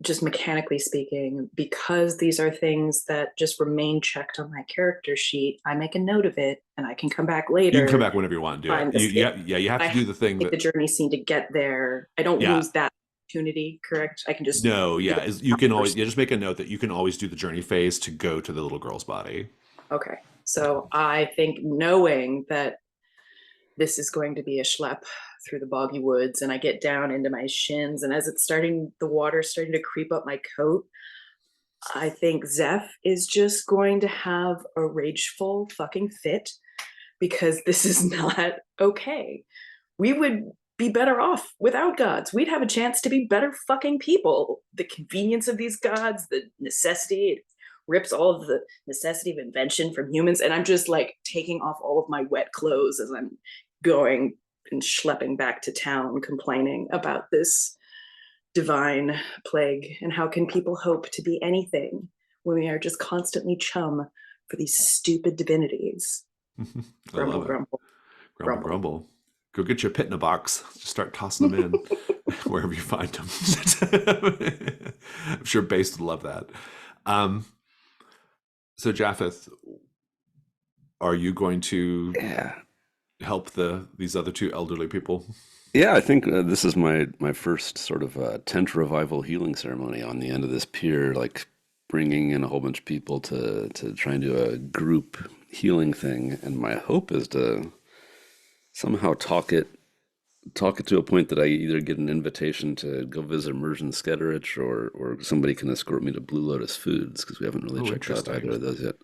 just mechanically speaking, because these are things that just remain checked on my character sheet, I make a note of it and I can come back You can come later. back whenever you want and do it. Find You have I to have do the thing to take the that, journey scene to get there. I don't yeah, lose that opportunity, correct? I can just no, do you can always, first. just make a note that you can always do the journey phase to go to the little girl's body. Okay. So I think knowing that this is going to be a schlep through the boggy woods, and I get down into my shins, and as the water's starting to creep up my coat, I think Zeph is just going to have a rageful fucking fit because this is not okay. We would be better off without gods. We'd have a chance to be better fucking people. The convenience of these gods, the necessity, it rips all of the necessity of invention from humans. And I'm just like taking off all of my wet clothes as I'm going and schlepping back to town, complaining about this divine plague and how can people hope to be anything when we are just constantly chum for these stupid divinities. Grumble, grumble, grumble, grumble. Go get your pit in a box. Just start tossing them in wherever you find them. I'm sure Base would love that. So Japheth, are you going to help these other two elderly people? Yeah, I think this is my first sort of tent revival healing ceremony on the end of this pier, like bringing in a whole bunch of people to try and do a group healing thing. And my hope is to somehow talk it to a point that I either get an invitation to go visit Immersion Sketterich or somebody can escort me to Blue Lotus Foods, because we haven't really checked out either of those yet.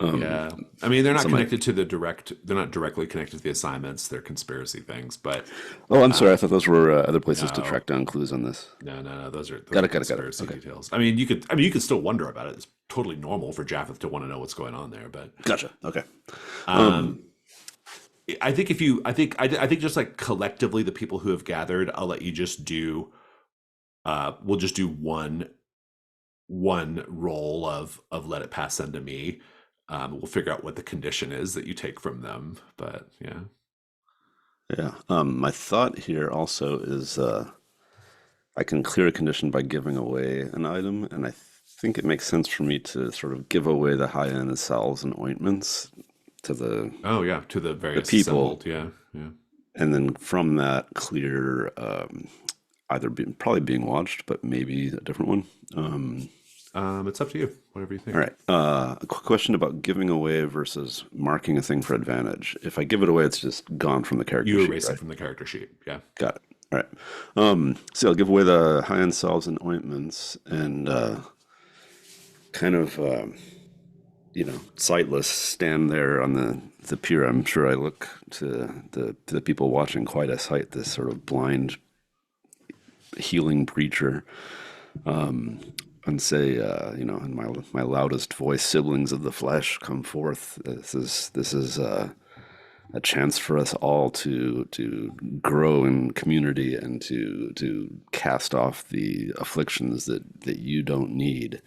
Yeah, I mean, they're not connected to they're not directly connected to the assignments. They're conspiracy things, but I'm sorry, I thought those were other places to track down clues on this. No, those are conspiracy details. I mean, you could still wonder about it. It's totally normal for Japheth to want to know what's going on there, but gotcha. Okay. I think just like collectively, the people who have gathered, I'll let you just do. We'll just do one roll of let it pass unto me. We'll figure out what the condition is that you take from them, but yeah. My thought here also is I can clear a condition by giving away an item, and I think it makes sense for me to sort of give away the high-end salves and ointments to the to the various people, yeah, and then from that clear either probably being watched, but maybe a different one. It's up to you, whatever you think. All right. A quick question about giving away versus marking a thing for advantage. If I give it away, it's just gone from the character sheet. You erase it from the character sheet. Yeah. Got it. All right. So I'll give away the high-end salves and ointments, and kind of, sightless, stand there on the pier. I'm sure I look to the people watching quite a sight, this sort of blind healing preacher. And say, in my loudest voice, siblings of the flesh, come forth. This is a chance for us all to grow in community and to cast off the afflictions that you don't need,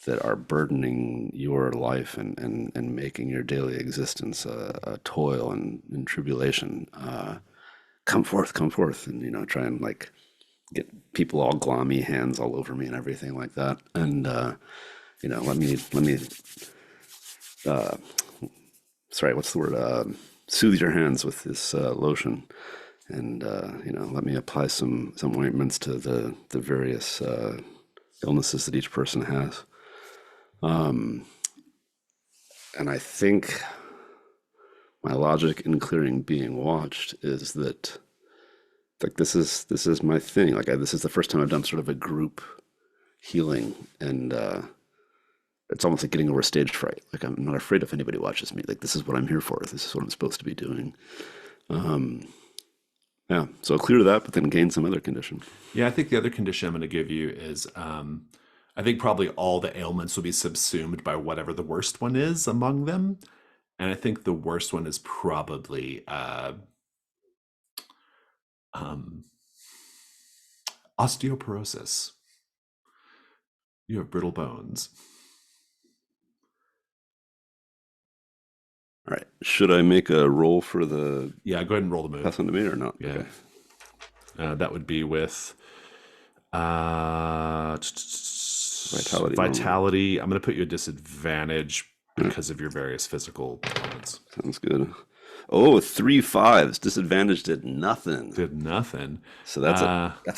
that are burdening your life and making your daily existence a toil and tribulation. Come forth, and try and like get people all glommy, hands all over me and everything like that. And, let me, what's the word? Soothe your hands with this lotion. And, let me apply some ointments to the various illnesses that each person has. And I think my logic in clearing being watched is that, like, this is my thing. Like, this is the first time I've done sort of a group healing, and it's almost like getting over stage fright. Like, I'm not afraid if anybody watches me. Like, this is what I'm here for. This is what I'm supposed to be doing. So I'll clear that, but then gain some other condition. Yeah, I think the other condition I'm going to give you is, I think probably all the ailments will be subsumed by whatever the worst one is among them, and I think the worst one is probably osteoporosis. You have brittle bones. All right. Should I make a roll for the? Yeah, go ahead and roll the move. Pass on to me or not? Yeah. Okay. That would be with vitality. I'm going to put you at disadvantage because of your various physical elements. Sounds good. Oh, 3 5s. Disadvantage did nothing. So that's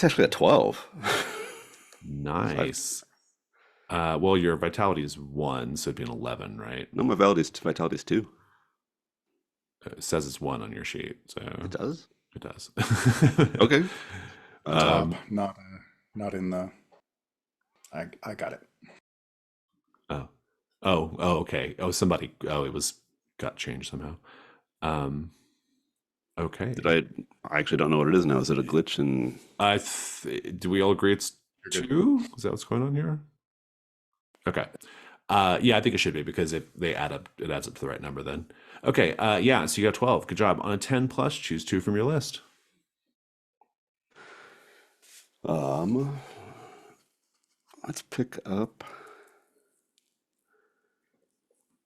actually a 12. Nice. Well, your vitality is 1, so it'd be an 11, right? No, my vitality's 2. It says it's 1 on your sheet, so It does? it does. Okay. Top, Um, not in the. I got it. oh, okay. Oh, somebody. Oh, it was got changed somehow. Um, okay. I actually don't know what it is now. Is it a glitch? And Do we all agree it's You're good. 2? Is that what's going on here? Okay. Yeah, I think it should be because if they add up, it adds up to the right number then. Okay. Yeah, so you got 12. Good job. On a 10 plus, choose 2 from your list. um, let's pick up.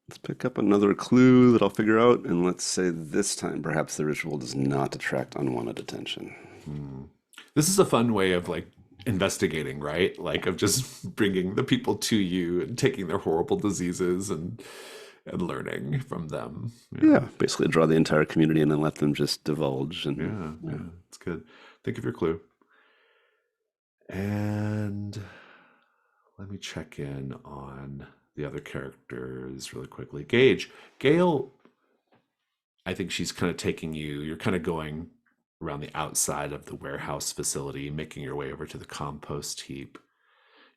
Let's pick up another clue that I'll figure out, and let's say this time perhaps the ritual does not attract unwanted attention. This is a fun way of like investigating, right? Like of just bringing the people to you and taking their horrible diseases and learning from them. Yeah, basically draw the entire community and then let them just divulge. And Yeah, it's good. Think of your clue. And let me check in on the other characters really quickly. Gail, I think she's kind of taking you, you're kind of going around the outside of the warehouse facility, making your way over to the compost heap.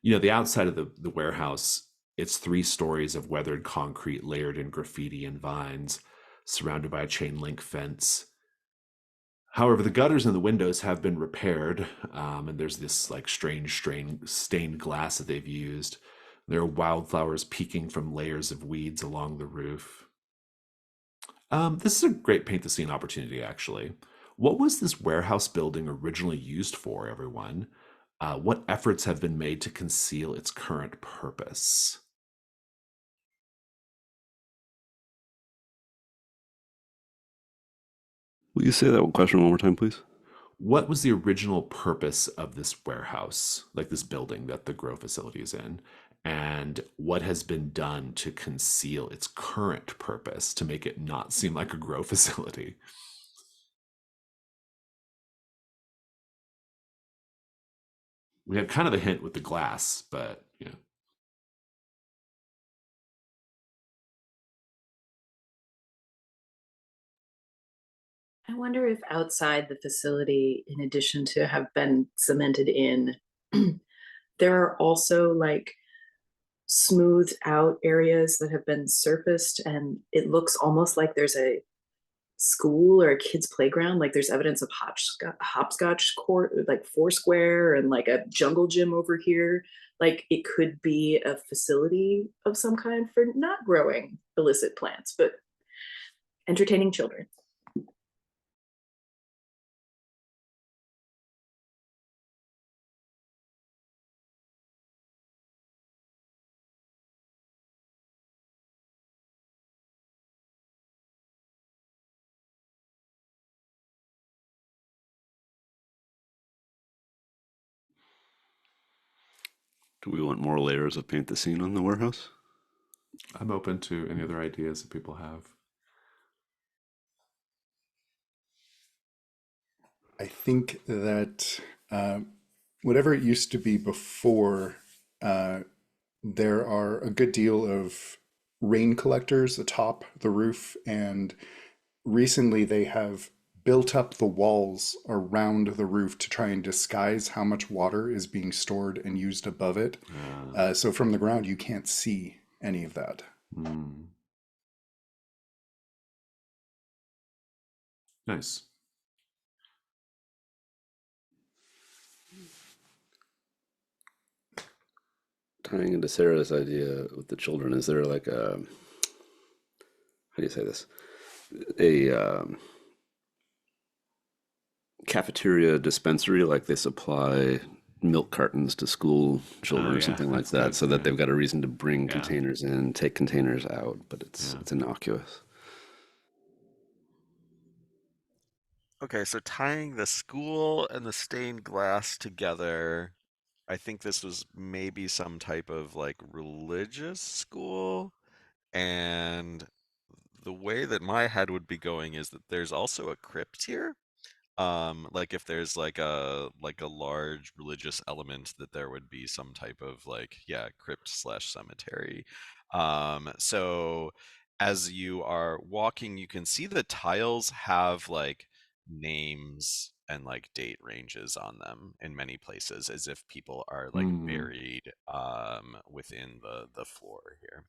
The outside of the warehouse, it's 3 stories of weathered concrete layered in graffiti and vines, surrounded by a chain link fence. However, the gutters and the windows have been repaired, and there's this like strange stained glass that they've used. There are wildflowers peeking from layers of weeds along the roof. This is a great paint the scene opportunity, actually. What was this warehouse building originally used for, everyone? What efforts have been made to conceal its current purpose? will you say that question one more time, please? What was the original purpose of this warehouse, like this building that the grow facility is in? And what has been done to conceal its current purpose to make it not seem like a grow facility? We had kind of a hint with the glass, but I wonder if outside the facility, in addition to have been cemented in, there are also like smoothed out areas that have been surfaced, and it looks almost like there's a school or a kid's playground. Like there's evidence of hopscotch court, like Foursquare, and like a jungle gym over here. Like it could be a facility of some kind for not growing illicit plants, but entertaining children. Do we want more layers of paint the scene on the warehouse? I'm open to any other ideas that people have. I think that whatever it used to be before, there are a good deal of rain collectors atop the roof, and recently they have built up the walls around the roof to try and disguise how much water is being stored and used above it. So from the ground, you can't see any of that. Nice. Tying into Sarah's idea with the children, is there like a, how do you say this? A cafeteria dispensary, like they supply milk cartons to school children or yeah, something like that's that, good, so that yeah. they've got a reason to bring Yeah. containers in, take containers out, but it's innocuous. Okay, so tying the school and the stained glass together, I think this was maybe some type of like religious school. And the way that my head would be going is that there's also a crypt here. Like if there's like a large religious element, that there would be some type of like, yeah, crypt slash cemetery. So as you are walking, you can see the tiles have like names and like date ranges on them in many places, as if people are like Hmm. buried within the floor here.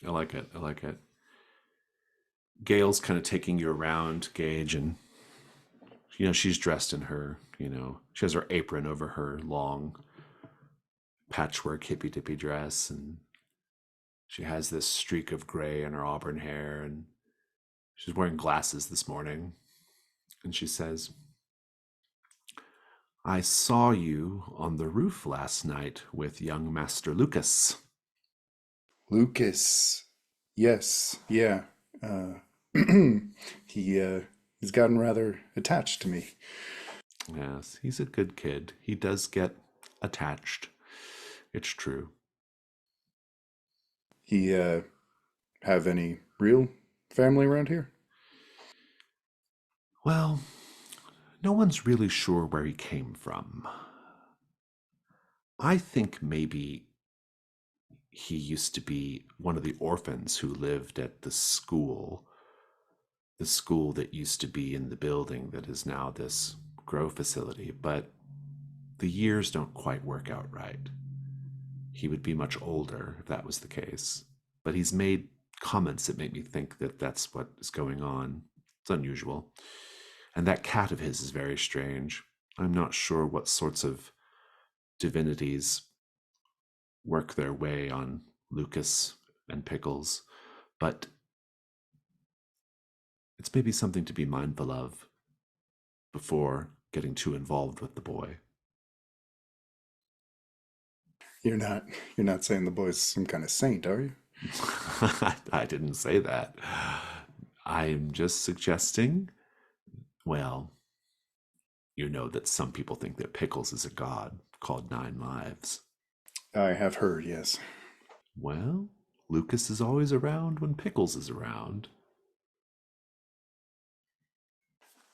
I like it. I like it. Gail's kind of taking you around, Gage, and she's dressed in her, she has her apron over her long patchwork hippy dippy dress, and she has this streak of gray in her auburn hair, and she's wearing glasses this morning. And she says, I saw you on the roof last night with young Master Lucas. Lucas. Yes, yeah. Uh, he's gotten rather attached to me. Yes, he's a good kid. He does get attached. It's true. He have any real family around here? Well, no one's really sure where he came from. I think maybe he used to be one of the orphans who lived at the school that used to be in the building that is now this grow facility, but the years don't quite work out right. He would be much older if that was the case, but he's made comments that make me think that that's what is going on. It's unusual. And that cat of his is very strange. I'm not sure what sorts of divinities work their way on Lucas and Pickles, but it's maybe something to be mindful of before getting too involved with the boy. You're not saying the boy's some kind of saint, are you? I didn't say that. I'm just suggesting, well, you know that some people think that Pickles is a god called Nine Lives. I have heard, yes. Well, Lucas is always around when Pickles is around.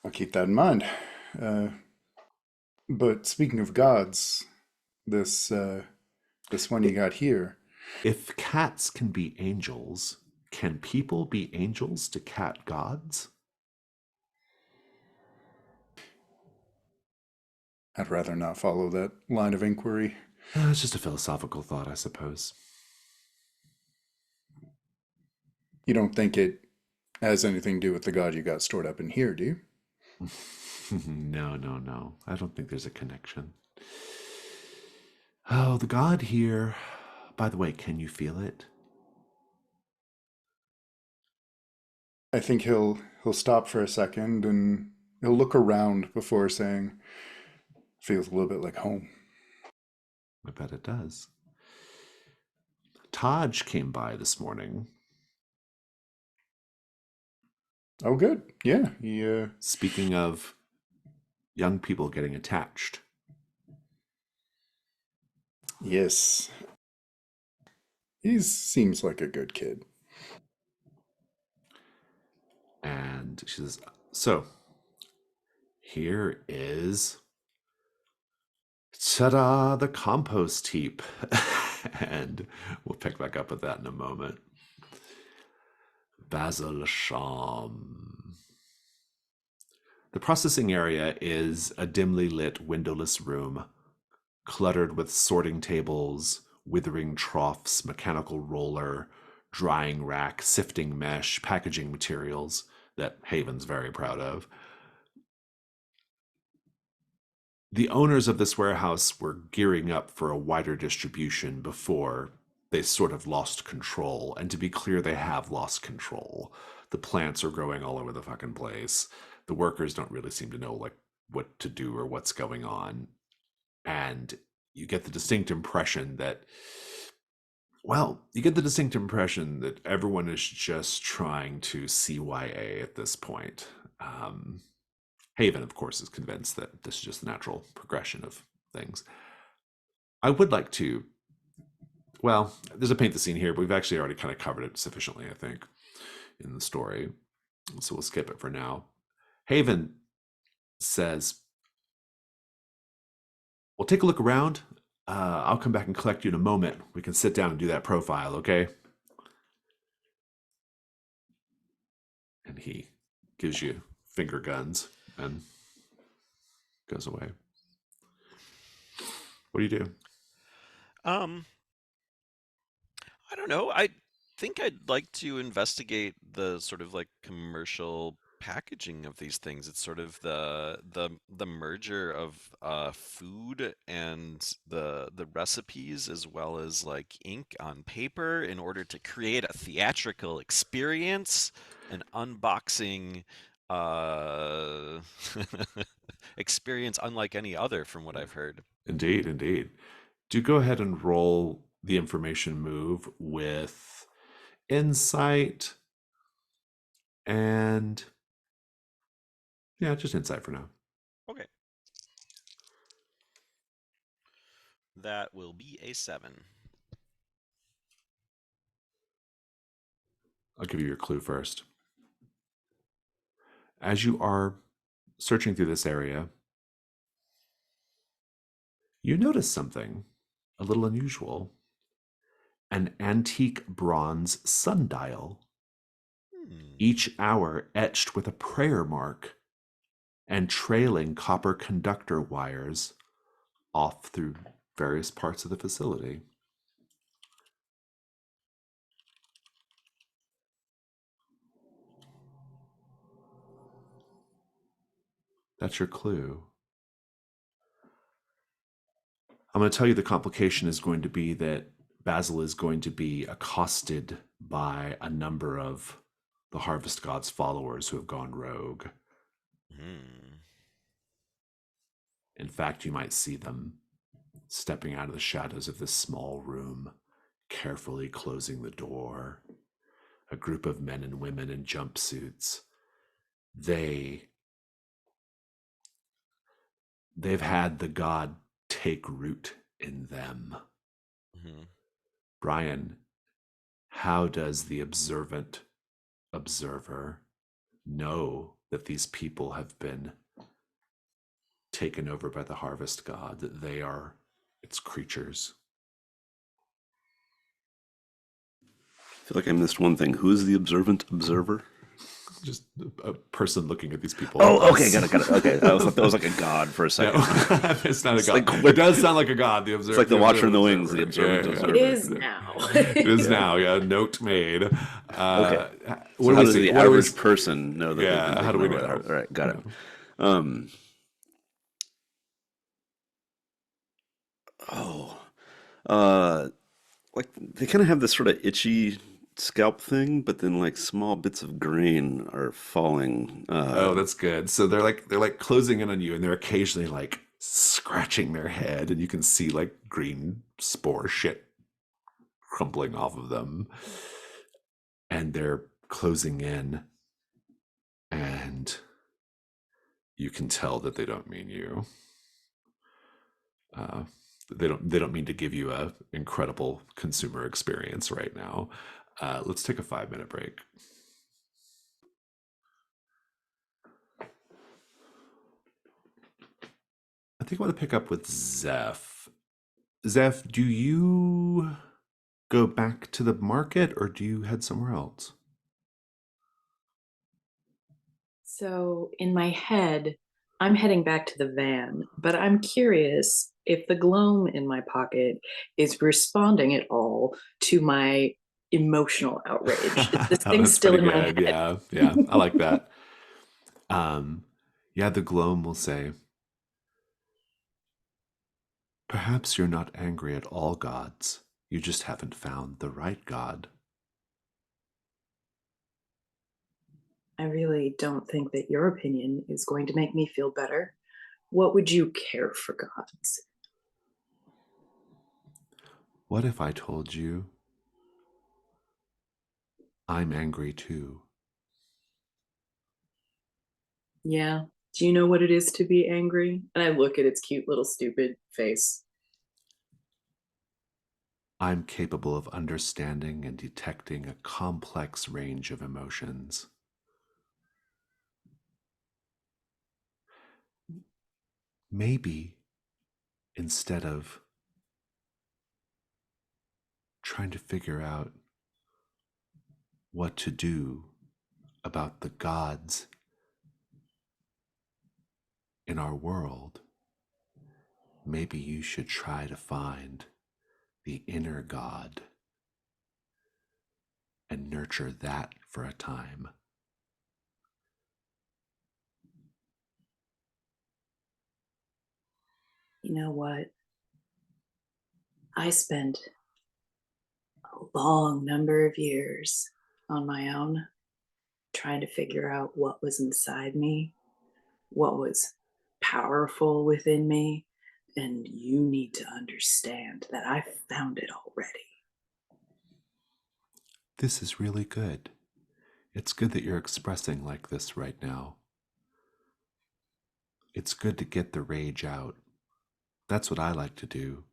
I'll keep that in mind. Uh, but speaking of gods, this one you got here, If cats can be angels, can people be angels to cat gods? I'd rather not follow that line of inquiry. It's just a philosophical thought, I suppose. You don't think it has anything to do with the god you got stored up in here, do you? No, no, no. I don't think there's a connection. Oh, the god here. By the way, can you feel it? I think he'll stop for a second and he'll look around before saying, feels a little bit like home. I bet it does. Taj came by this morning. Oh, good. Yeah, Speaking of young people getting attached, yes. He seems like a good kid. and she says, so here is, ta-da, the compost heap. And we'll pick back up with that in a moment. Basil Sham. The processing area is a dimly lit, windowless room, cluttered with sorting tables, withering troughs, mechanical roller, drying rack, sifting mesh, packaging materials that Haven's very proud of. The owners of this warehouse were gearing up for a wider distribution before they sort of lost control. And to be clear, they have lost control. The plants are growing all over the fucking place. The workers don't really seem to know like what to do or what's going on. And you get the distinct impression that, well, you get the distinct impression that everyone is just trying to CYA at this point. Haven, of course, is convinced that this is just the natural progression of things. I would like to, well, there's a paint the scene here, but we've actually already kind of covered it sufficiently, I think, in the story. So we'll skip it for now. Haven, says, "Well, take a look around. I'll come back and collect you in a moment. We can sit down and do that profile, okay?" And he gives you finger guns and goes away. What do you do? Um, I don't know. I think I'd like to investigate the sort of like commercial packaging of these things. It's sort of the merger of food and the recipes as well as like ink on paper in order to create a theatrical experience, an unboxing uh experience unlike any other from what I've heard. Indeed, indeed. Do go ahead and roll the information move with insight and yeah, just insight for now. Okay. That will be a 7. I'll give you your clue first. As you are searching through this area, you notice something a little unusual. An antique bronze sundial, Hmm. each hour etched with a prayer mark and trailing copper conductor wires off through various parts of the facility. That's your clue. I'm going to tell you the complication is going to be that Basil is going to be accosted by a number of the Harvest God's followers who have gone rogue. Hmm. In fact, you might see them stepping out of the shadows of this small room, carefully closing the door. A group of men and women in jumpsuits. They've had the god take root in them. Hmm. Brian, how does the observant observer know that these people have been taken over by the harvest god, that they are its creatures? I feel like I missed one thing. Who is the observant observer? Just a person looking at these people. Oh, okay, got it. Okay, I thought that was like a god for a second. No, it's not a It's god. like- It does sound like a god. The observer. It's like the Watcher in the Wings, the observant Yeah, observer. It is now. It is Yeah. now. Yeah, note made. Okay. What So do how we does see? the What do we average s- person know that they've Yeah, been how do taken we over by the know? All right, got it. Yeah. Oh, uh, like they kind of have this sort of itchy scalp thing, but then like small bits of grain are falling. Oh, that's good. So they're like closing in on you, and they're occasionally like scratching their head, and you can see like green spore shit crumpling off of them, and they're closing in, and you can tell that they don't mean you. Uh, they don't mean to give you a incredible consumer experience right now. Let's take a 5-minute break. I think I want to pick up with Zeph. Zeph, do you go back to the market or do you head somewhere else? So in my head, I'm heading back to the van, but I'm curious if the gloam in my pocket is responding at all to my emotional outrage. This Oh, thing's that's still pretty in my good. head. Yeah, yeah, I like that. Yeah, the gloam will say, "Perhaps you're not angry at all gods. You just haven't found the right god." I really don't think that your opinion is going to make me feel better. What would you care for gods? What if I told you I'm angry too? Yeah. Do you know what it is to be angry? And I look at its cute little stupid face. I'm capable of understanding and detecting a complex range of emotions. maybe instead of trying to figure out what to do about the gods in our world, maybe you should try to find the inner God and nurture that for a time. You know what? I spent a long number of years on my own trying to figure out what was inside me, what was powerful within me, and you need to understand that I found it already. This is really good. It's good that you're expressing like this right now. It's good to get the rage out. That's what I like to do.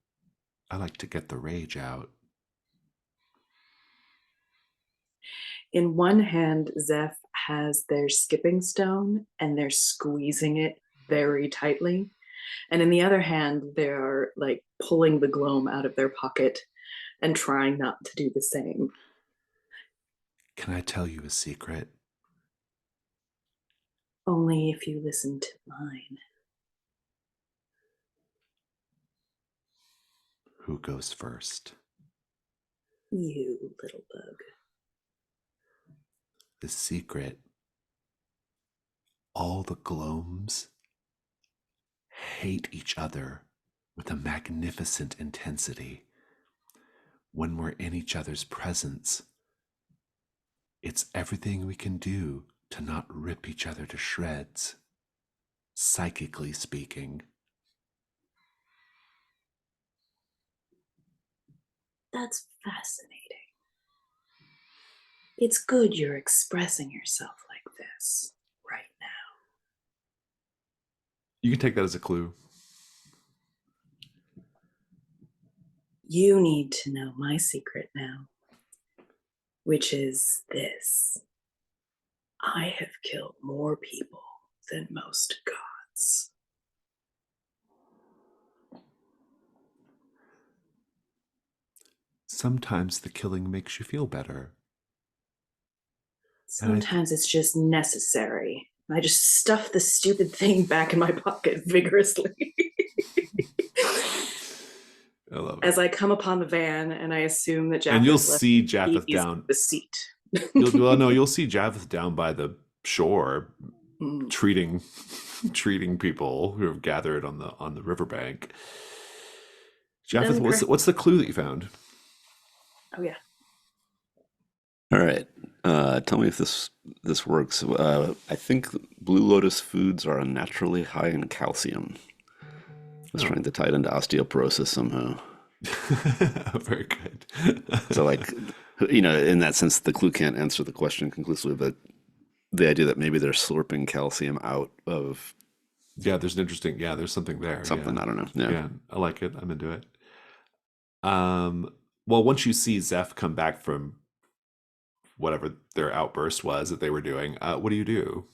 I like to get the rage out. In one hand, Zeph has their skipping stone and they're squeezing it very tightly. And in the other hand, they're like pulling the gloam out of their pocket and trying not to do the same. Can I tell you a secret? Only if you listen to mine. Who goes first? You little bug. The secret. All the gloams hate each other with a magnificent intensity. When we're in each other's presence, it's everything we can do to not rip each other to shreds, psychically speaking. That's fascinating. It's good you're expressing yourself like this right now. You can take that as a clue. You need to know my secret now, which is this. I have killed more people than most gods. Sometimes the killing makes you feel better. Sometimes it's just necessary. I just stuff the stupid thing back in my pocket vigorously. I love it. As I come upon the van and I assume that Japheth And you'll left see the Japheth keys down. in the seat. You'll see Japheth down by the shore, Mm. treating people who have gathered on the riverbank. Japheth, Then what's the clue that you found? Oh yeah. All right. Tell me if this works. I think Blue Lotus foods are unnaturally high in calcium. I was trying to tie it into osteoporosis somehow. Very good. So, like, in that sense, the clue can't answer the question conclusively, but the idea that maybe they're slurping calcium out of there's there's something there. something. Yeah. I don't know. Yeah, I like it. I'm into it. Well, once you see Zeph come back from whatever their outburst was that they were doing, what do you do?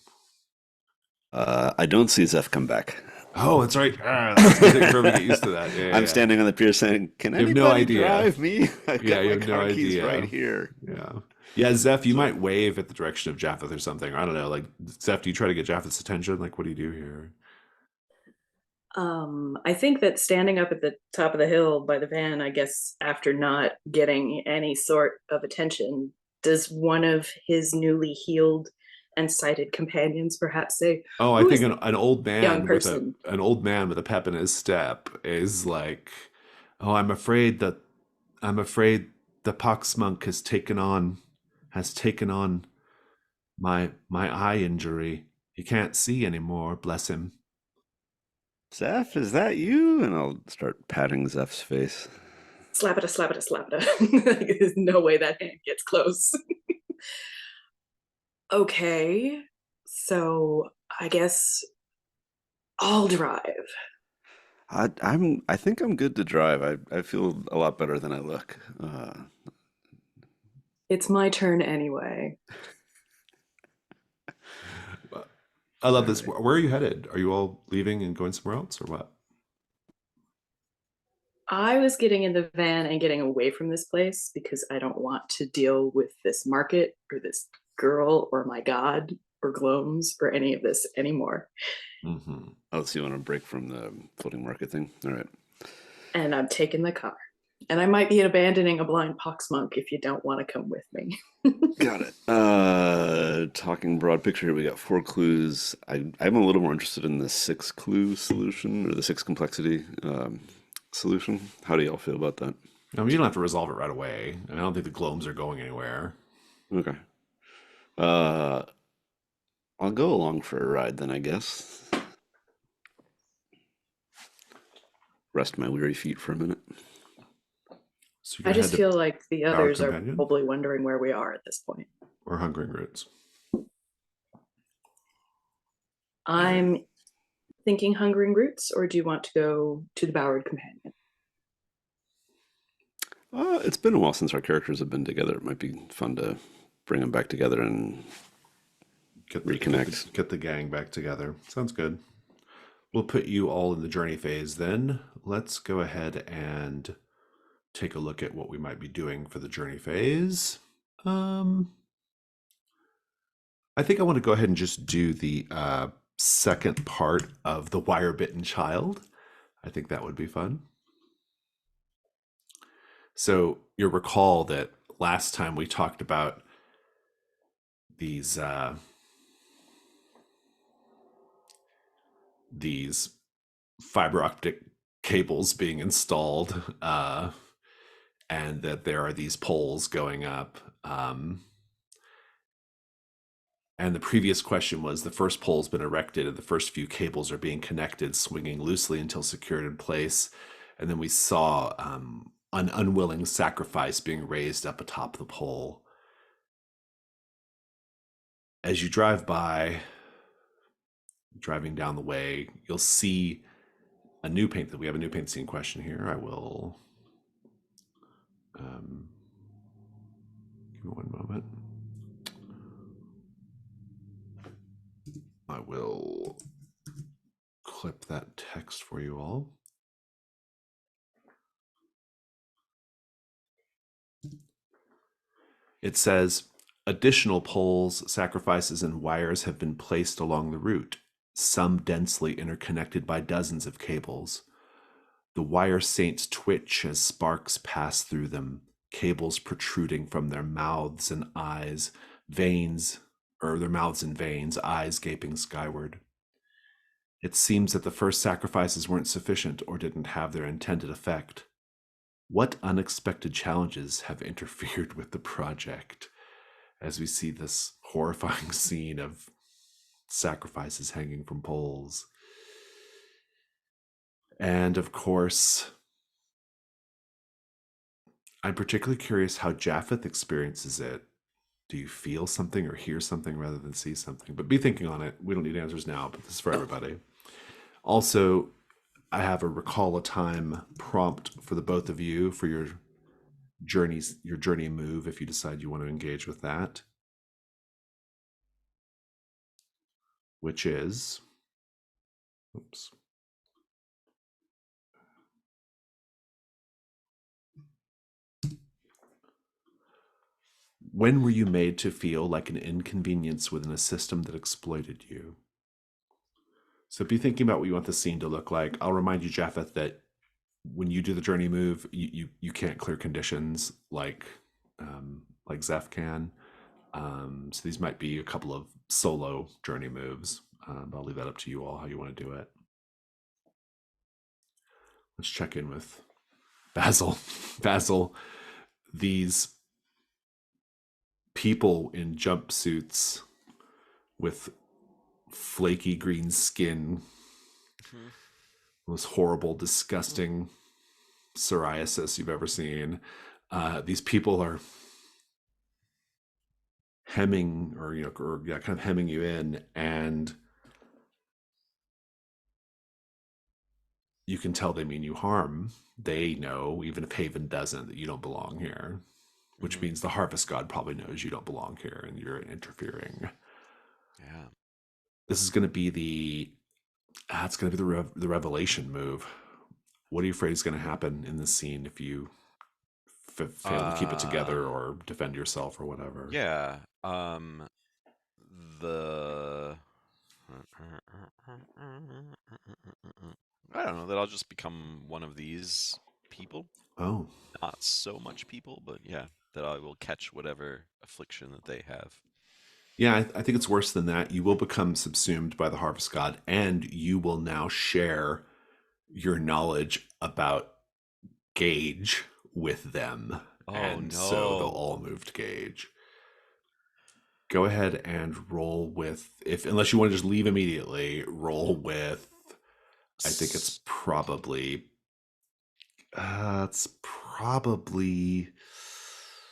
I don't see Zeph come back. Oh, that's right. That's going to take forever to get used to that. Yeah, I'm yeah. standing on the pier saying, "Can You have anybody no idea. drive me? I've Yeah, got you my have no car keys idea. right here." Yeah, Zeph, you might wave at the direction of Japheth or something. Or I don't know. Like, Zeph, do you try to get Japheth's attention? Like, what do you do here? I think that standing up at the top of the hill by the van, I guess after not getting any sort of attention, does one of his newly healed and sighted companions perhaps say, Oh, I "Who think is an old young man person?" an old man with a pep in his step is like, "Oh, I'm afraid the pox monk has taken on my eye injury. He can't see anymore, bless him." Zeph, is that you? And I'll start patting Zeph's face. Slap it, slap it, slap it. There's no way that hand gets close. Okay, so I guess I'll drive. I think I'm good to drive. I feel a lot better than I look. It's my turn anyway. I love this. Where are you headed? Are you all leaving and going somewhere else, or what? I was getting in the van and getting away from this place because I don't want to deal with this market or this girl or my god or gloams or any of this anymore. Mm-hmm. Oh, so you want to break from the floating market thing? All right. And I'm taking the car. And I might be abandoning a blind pox monk if you don't want to come with me. Got it. Talking broad picture here, we got 4 clues. I'm a little more interested in the 6 clue solution or the 6 complexity solution. How do y'all feel about that? I mean, you don't have to resolve it right away. I don't think the gloams are going anywhere. Okay. I'll go along for a ride then, I guess. Rest my weary feet for a minute. So I just feel like the others are Companion? probably wondering where we are at this point. Or Hungering Roots. I'm thinking Hungering Roots, or do you want to go to the Bowered Companion? It's been a while since our characters have been together. It might be fun to bring them back together and reconnect. Get the gang back together. Sounds good. We'll put you all in the journey phase then. Let's go ahead and take a look at what we might be doing for the journey phase. I think I want to go ahead and just do the second part of the wire-bitten child. I think that would be fun. So you'll recall that last time we talked about these fiber optic cables being installed, and that there are these poles going up. And the previous question was, the first pole's been erected and the first few cables are being connected, swinging loosely until secured in place. And then we saw an unwilling sacrifice being raised up atop the pole. As you drive by, driving down the way, you'll see a new paint. We have a new paint scene question here. I will give me one moment. I will clip that text for you all. It says, additional poles, sacrifices, and wires have been placed along the route, some densely interconnected by dozens of cables. The wire saints twitch as sparks pass through them, cables protruding from their mouths and eyes, their mouths and veins, eyes gaping skyward. It seems that the first sacrifices weren't sufficient or didn't have their intended effect. What unexpected challenges have interfered with the project? As we see this horrifying scene of sacrifices hanging from poles. And of course, I'm particularly curious how Japheth experiences it. Do you feel something or hear something rather than see something? But be thinking on it. We don't need answers now, but this is for everybody. Also, I have a recall a time prompt for the both of you for your journey move if you decide you want to engage with that. Which is, oops. When were you made to feel like an inconvenience within a system that exploited you? So be thinking about what you want the scene to look like. I'll remind you, Japheth, that when you do the journey move, you can't clear conditions like Zeph can. So these might be a couple of solo journey moves. I'll leave that up to you all how you want to do it. Let's check in with Basil. Basil, these people in jumpsuits with flaky green skin, most horrible, disgusting psoriasis you've ever seen. These people are hemming kind of hemming you in, and you can tell they mean you harm. They know, even if Haven doesn't, that you don't belong here, which means the Harvest God probably knows you don't belong here and you're interfering. Yeah. This is going to be it's going to be the revelation move. What are you afraid is going to happen in this scene if you fail to keep it together or defend yourself or whatever? Yeah. The I don't know that I'll just become one of these people. Oh, Not so much people, but yeah, that I will catch whatever affliction that they have. yeah, I think it's worse than that. You will become subsumed by the harvest god, and you will now share your knowledge about Gage with them. Oh And so they'll no. all move to Gage. Go ahead and roll with, if unless you want to just leave immediately, roll with, I think S- it's probably,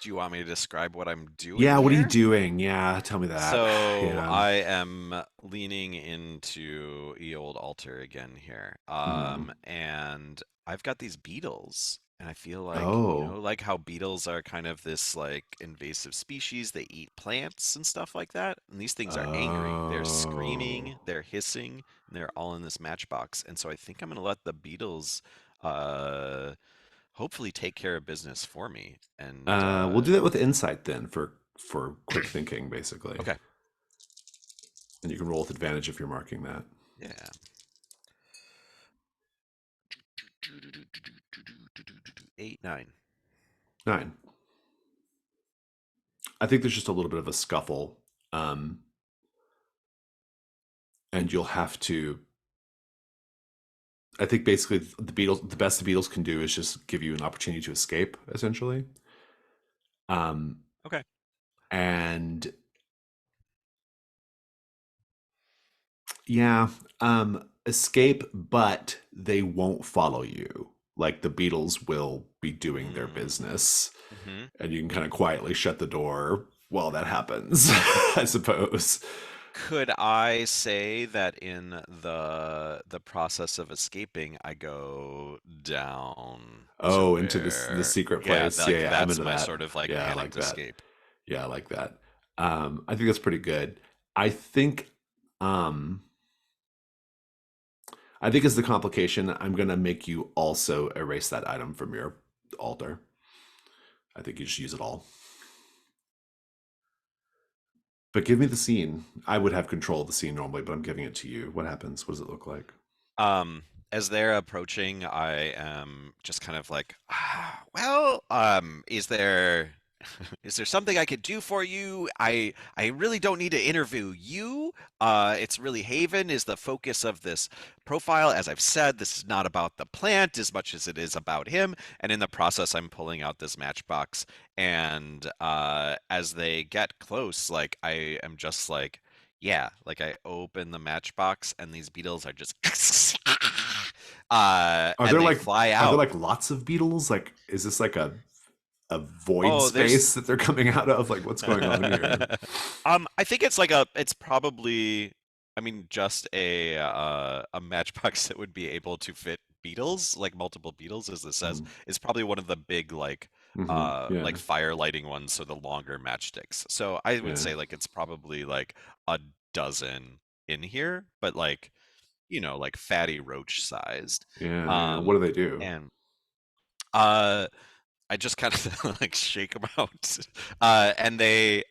Do you want me to describe what I'm doing yeah, what are you here? doing? Yeah, tell me that. So Yeah. I am leaning into the old altar again here. Mhm. And I've got these beetles, and I feel like, Oh. like how beetles are kind of this like invasive species. They eat plants and stuff like that. And these things are angry. They're Oh. screaming, they're hissing, and they're all in this matchbox. And so I think I'm gonna let the beetles uh hopefully take care of business for me. And We'll do that with insight then for quick thinking, basically. okay. And you can roll with advantage if you're marking that. Yeah. 8, 9. 9. I think there's just a little bit of a scuffle. And you'll have to, I think basically the best the Beatles can do is just give you an opportunity to escape, essentially. Um, Okay. and yeah, escape, but they won't follow you. Like the Beatles will be doing their Mm. business, Hmm. and you can kind of quietly shut the door while that happens, I suppose. Could I say that in the process of escaping, I go down to Oh, into the where, secret yeah, place. Yeah, like yeah, I'm that's into my that. sort of like Yeah, I like panicked that. escape. Yeah, I like that. I think that's pretty good. I think um I think as the complication, I'm gonna make you also erase that item from your altar. I think you just use it all. But give me the scene. I would have control of the scene normally, but I'm giving it to you. What happens? What does it look like? As they're approaching, I am just kind of like, well, is there is there something I could do for you? I really don't need to interview you. It's really Haven is the focus of this profile. As I've said, this is not about the plant as much as it is about him. And in the process, I'm pulling out this matchbox. And as they get close, like I am just like, yeah, like I open the matchbox and these beetles are just Are and there they like fly are there out. like lots of beetles? Like is this like a void Oh, there's space that they're coming out of? Like what's going on here? I think it's probably I mean just a matchbox that would be able to fit beetles, like multiple beetles as this says, Mm-hmm. is probably one of the big Mm-hmm. like Yeah. fire lighting ones, so the longer matchsticks. So I would Yeah. say like it's probably like a dozen in here, but like like fatty roach sized. Yeah. Yeah. What Um do they do? and uh I just kind of like shake them out. And they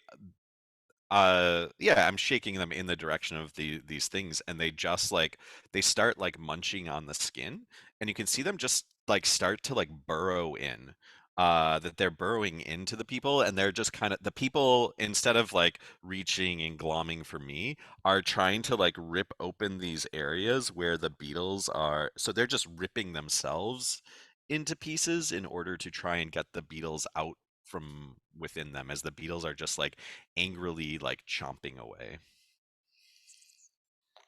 yeah, I'm shaking them in the direction of these things, and they just like they start like munching on the skin, and you can see them just like start to like burrow in. That they're burrowing into the people, and they're just kind of the people, instead of like reaching and glomming for me, are trying to like rip open these areas where the beetles are. So they're just ripping themselves into pieces in order to try and get the beetles out from within them, as the beetles are just like angrily like chomping away.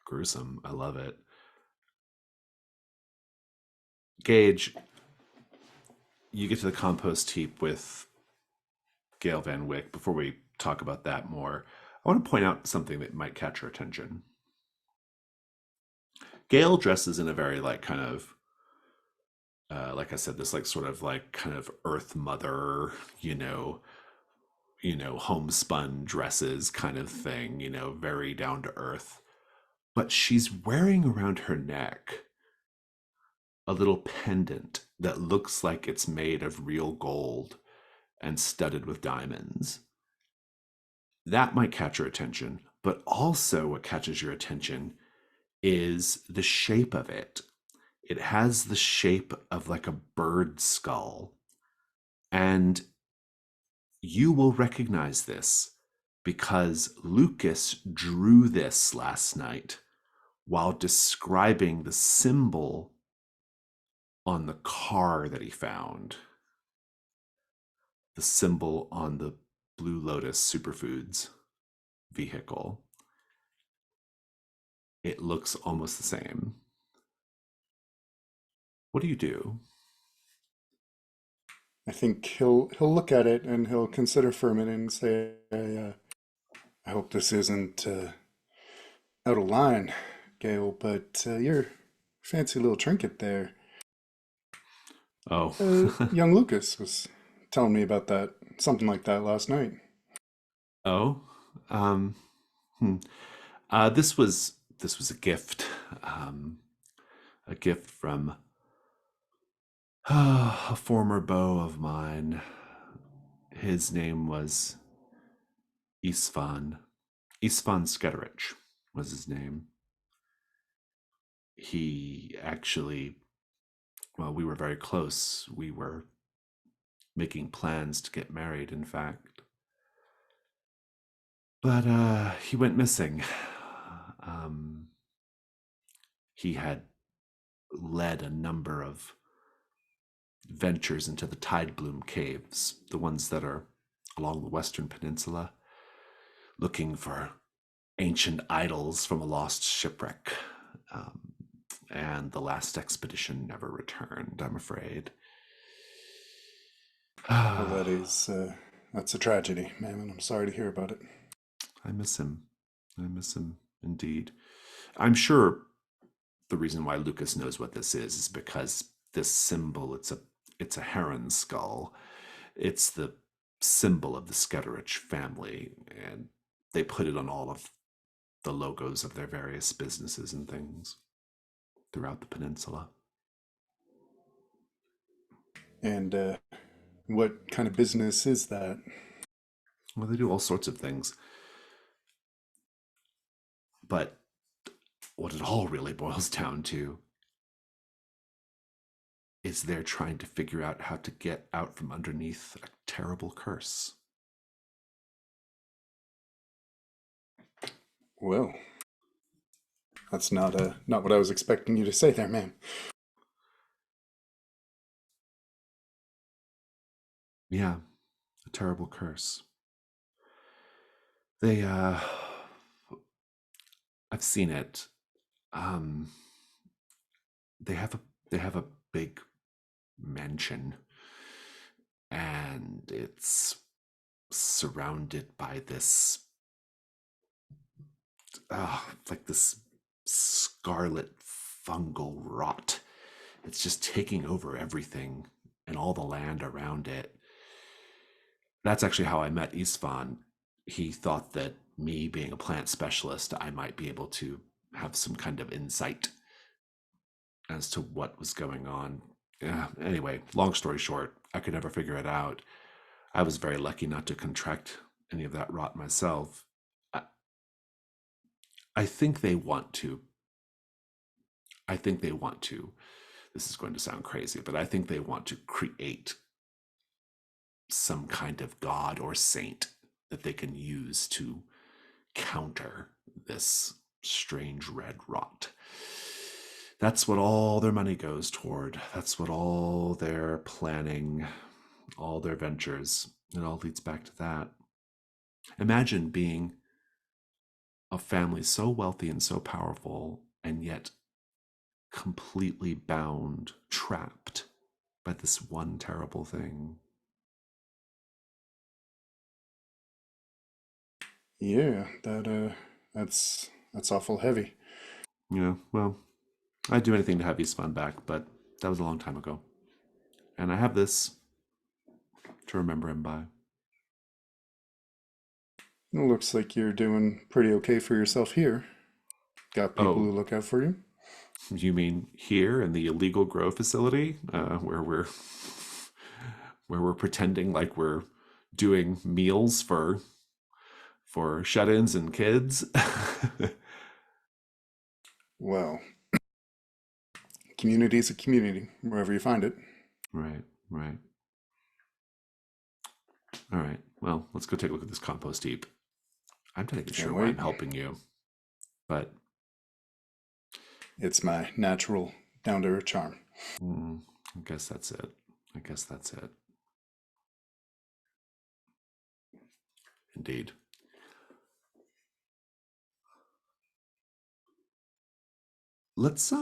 Gruesome. I love it. Gage, you get to the compost heap with Gail Van Wyck. Before we talk about that more, I want to point out something that might catch your attention. Gail dresses in a very like kind of like I said, this like sort of like kind of Earth Mother, homespun dresses kind of thing, very down to earth. but she's wearing around her neck a little pendant that looks like it's made of real gold and studded with diamonds. That might catch your attention, but also what catches your attention is the shape of it. It has the shape of like a bird skull. And you will recognize this because Lucas drew this last night while describing the symbol on the car that he found. The symbol on the Blue Lotus Superfoods vehicle. It looks almost the same. What do you do? I think he'll look at it and he'll consider for a minute and say, I hope this isn't out of line, Gale, but your fancy little trinket there. Oh. Young Lucas was telling me about that, something like that last night. Oh. This was a gift. A gift from a former beau of mine. His name was Isvan. Isvan Sketerich was his name. He actually, well, we were very close. We were making plans to get married, in fact. But he went missing. He had led a number of ventures into the Tide Bloom Caves, the ones that are along the Western Peninsula, looking for ancient idols from a lost shipwreck. And the last expedition never returned, I'm afraid. Well, that's a tragedy, man, and I'm sorry to hear about it. I miss him. I miss him indeed. I'm sure the reason why Lucas knows what this is because this symbol, it's a heron skull. It's the symbol of the Sketerich family, and they put it on all of the logos of their various businesses and things throughout the peninsula. And what kind of business is that? Well, they do all sorts of things. But what it all really boils down to is they're trying to figure out how to get out from underneath a terrible curse. Well, that's not what I was expecting you to say there, man. Yeah, a terrible curse. They I've seen it. They have a big mansion, and it's surrounded by this like this scarlet fungal rot. It's just taking over everything and all the land around it. That's actually how I met Istvan. He thought that me being a plant specialist, I might be able to have some kind of insight as to what was going on. Yeah, anyway, long story short, I could never figure it out. I was very lucky not to contract any of that rot myself. I think they want to. I think they want to. This is going to sound crazy, but I think they want to create some kind of god or saint that they can use to counter this strange red rot. That's what all their money goes toward. That's what all their planning, all their ventures, it all leads back to that. Imagine being a family so wealthy and so powerful, and yet completely bound, trapped by this one terrible thing. Yeah, that's awful heavy. Yeah, well, I'd do anything to have Istvan back, but that was a long time ago. And I have this to remember him by. It looks like you're doing pretty okay for yourself here. got people who Oh, look out for you. you mean here in the illegal grow facility, where we're pretending like we're doing meals for shut-ins and kids? Well, community is a community, wherever you find it. Right, right. All right. Well, let's go take a look at this compost heap. I'm not even sure Can't why I'm wait. helping you, but It's my natural down-to-earth charm. I guess that's it. I guess that's it. Indeed. Let's I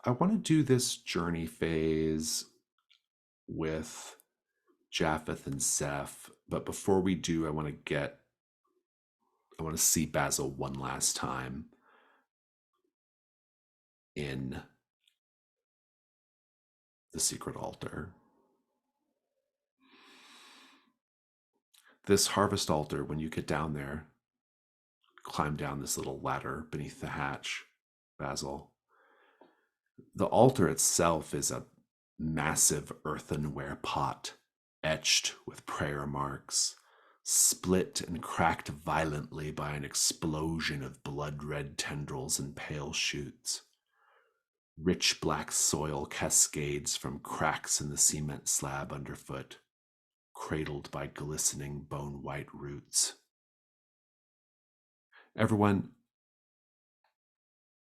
want to do this journey phase with Japheth and Zeph, but before we do, I want to see Basil one last time in the secret altar. This harvest altar, when you get down there, climb down this little ladder beneath the hatch, Basil. The altar itself is a massive earthenware pot, etched with prayer marks, split and cracked violently by an explosion of blood-red tendrils and pale shoots. Rich black soil cascades from cracks in the cement slab underfoot, cradled by glistening bone-white roots. Everyone,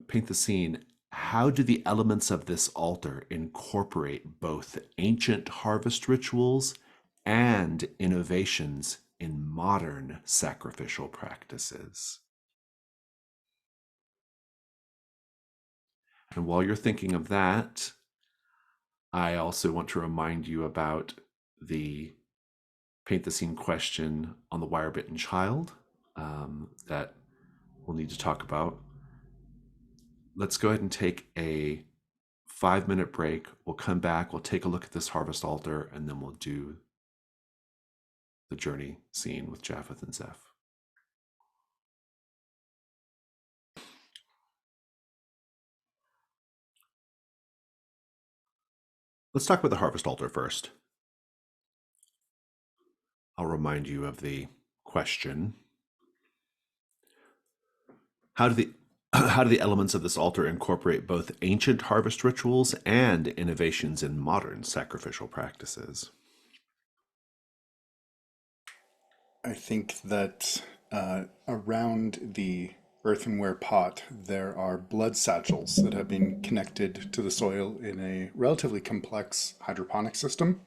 paint the scene. How do the elements of this altar incorporate both ancient harvest rituals and innovations in modern sacrificial practices? And while you're thinking of that, I also want to remind you about the paint the scene question on the wire bitten child that we'll need to talk about. Let's go ahead and take a 5-minute break. We'll come back, we'll take a look at this harvest altar, and then we'll do the journey scene with Japheth and Zeph. Let's talk about the harvest altar first. I'll remind you of the question. How do the elements of this altar incorporate both ancient harvest rituals and innovations in modern sacrificial practices? I think that around the earthenware pot, there are blood satchels that have been connected to the soil in a relatively complex hydroponic system.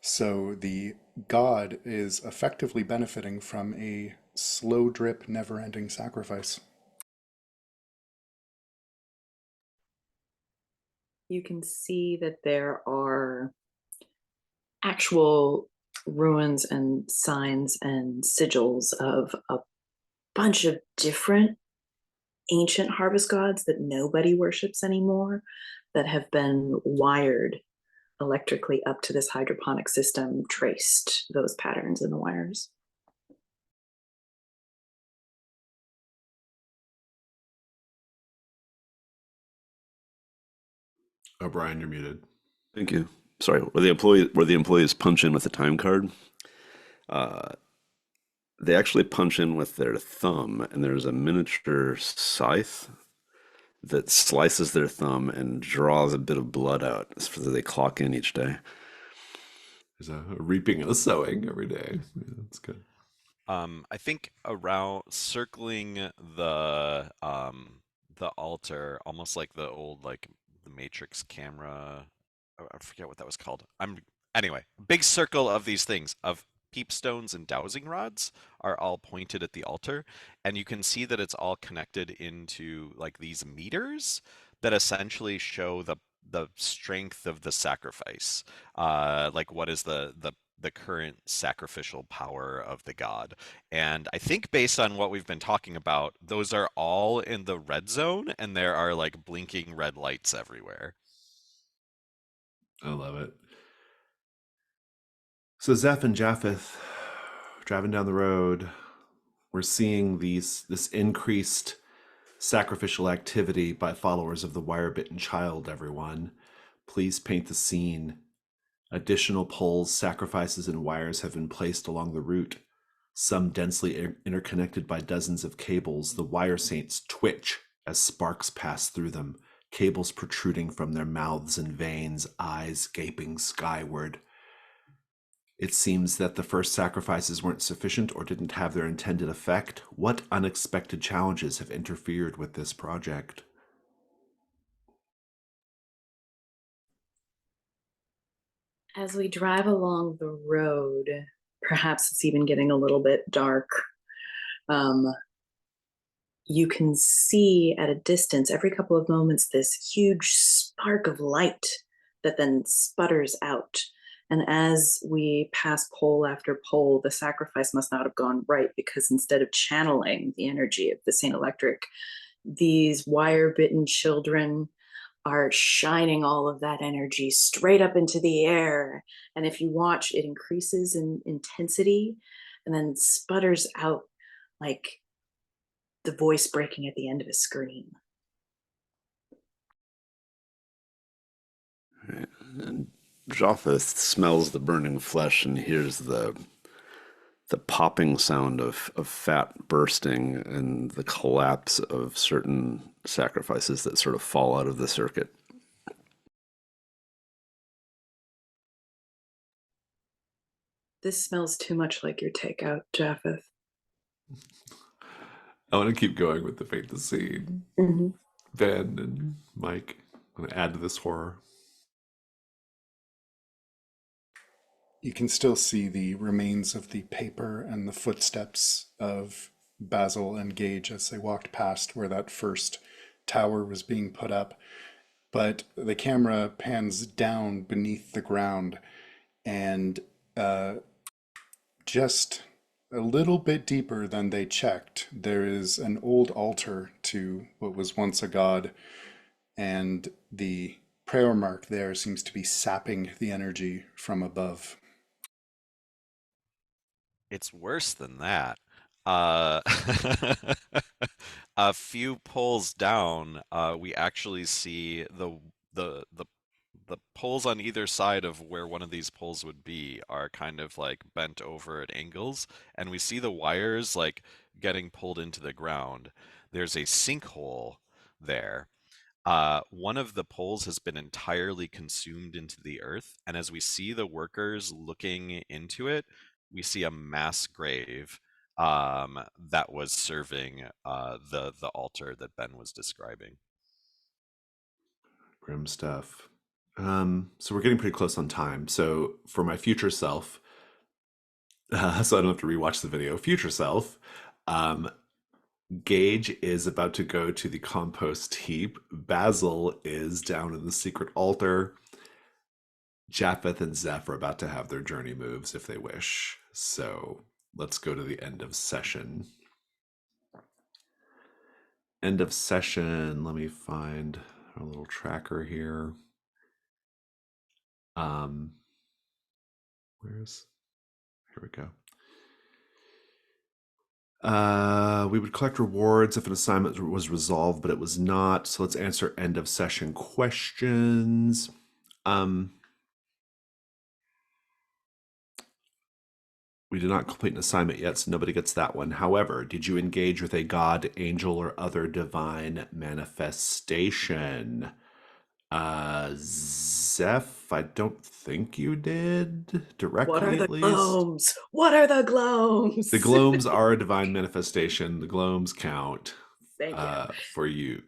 So the god is effectively benefiting from a slow drip, never ending sacrifice. You can see that there are actual ruins and signs and sigils of a bunch of different ancient harvest gods that nobody worships anymore that have been wired electrically up to this hydroponic system, traced those patterns in the wires. O'Brien, you're muted. Thank you. Sorry, where the employees punch in with a time card, they actually punch in with their thumb, and there's a miniature scythe that slices their thumb and draws a bit of blood out so that they clock in each day. There's a reaping and a sowing every day. Yeah, that's good. I think around circling the altar, almost like the old like the Matrix camera. I forget what that was called. Anyway, big circle of these things of peepstones and dowsing rods are all pointed at the altar, and you can see that it's all connected into like these meters that essentially show the strength of the sacrifice. Like what is the current sacrificial power of the god. And I think based on what we've been talking about, those are all in the red zone and there are like blinking red lights everywhere. I love it. So Zeph and Japheth driving down the road, we're seeing this increased sacrificial activity by followers of the wire-bitten child, everyone. Please paint the scene. Additional poles, sacrifices, and wires have been placed along the route. Some densely interconnected by dozens of cables. The wire saints twitch as sparks pass through them, cables protruding from their mouths and veins, eyes gaping skyward. It seems that the first sacrifices weren't sufficient or didn't have their intended effect. What unexpected challenges have interfered with this project? As we drive along the road, perhaps it's even getting a little bit dark. You can see at a distance, every couple of moments, this huge spark of light that then sputters out. And as we pass pole after pole, the sacrifice must not have gone right, because instead of channeling the energy of the Saint Electric, these wire-bitten children are shining all of that energy straight up into the air. And if you watch, it increases in intensity and then sputters out like the voice breaking at the end of a scream. And Japheth smells the burning flesh and hears the popping sound of fat bursting and the collapse of certain sacrifices that sort of fall out of the circuit. This smells too much like your takeout, Japheth. I want to keep going with the paint the scene. Mm-hmm. Ben and Mike, I'm going to add to this horror. You can still see the remains of the paper and the footsteps of Basil and Gage as they walked past where that first tower was being put up. But the camera pans down beneath the ground, and just a little bit deeper than they checked, there is an old altar to what was once a god, and the prayer mark there seems to be sapping the energy from above. It's worse than that. Uh, a few poles down, we actually see the the poles on either side of where one of these poles would be are kind of like bent over at angles, and we see the wires like getting pulled into the ground. There's a sinkhole there. One of the poles has been entirely consumed into the earth, and as we see the workers looking into it, we see a mass grave that was serving the altar that Ben was describing. Grim stuff. So we're getting pretty close on time. So for my future self, so I don't have to rewatch the video, future self, Gage is about to go to the compost heap. Basil is down in the secret altar. Japheth and Zeph are about to have their journey moves if they wish. So let's go to the end of session. End of session. Let me find our little tracker here. Here we go. We would collect rewards if an assignment was resolved, but it was not. So let's answer end of session questions. We did not complete an assignment yet, so nobody gets that one. However, did you engage with a god, angel, or other divine manifestation? Zeph, I don't think you did directly. What are the at least. glomes? What are the glomes? The glomes are a divine manifestation. The glomes count. Thank you. For you.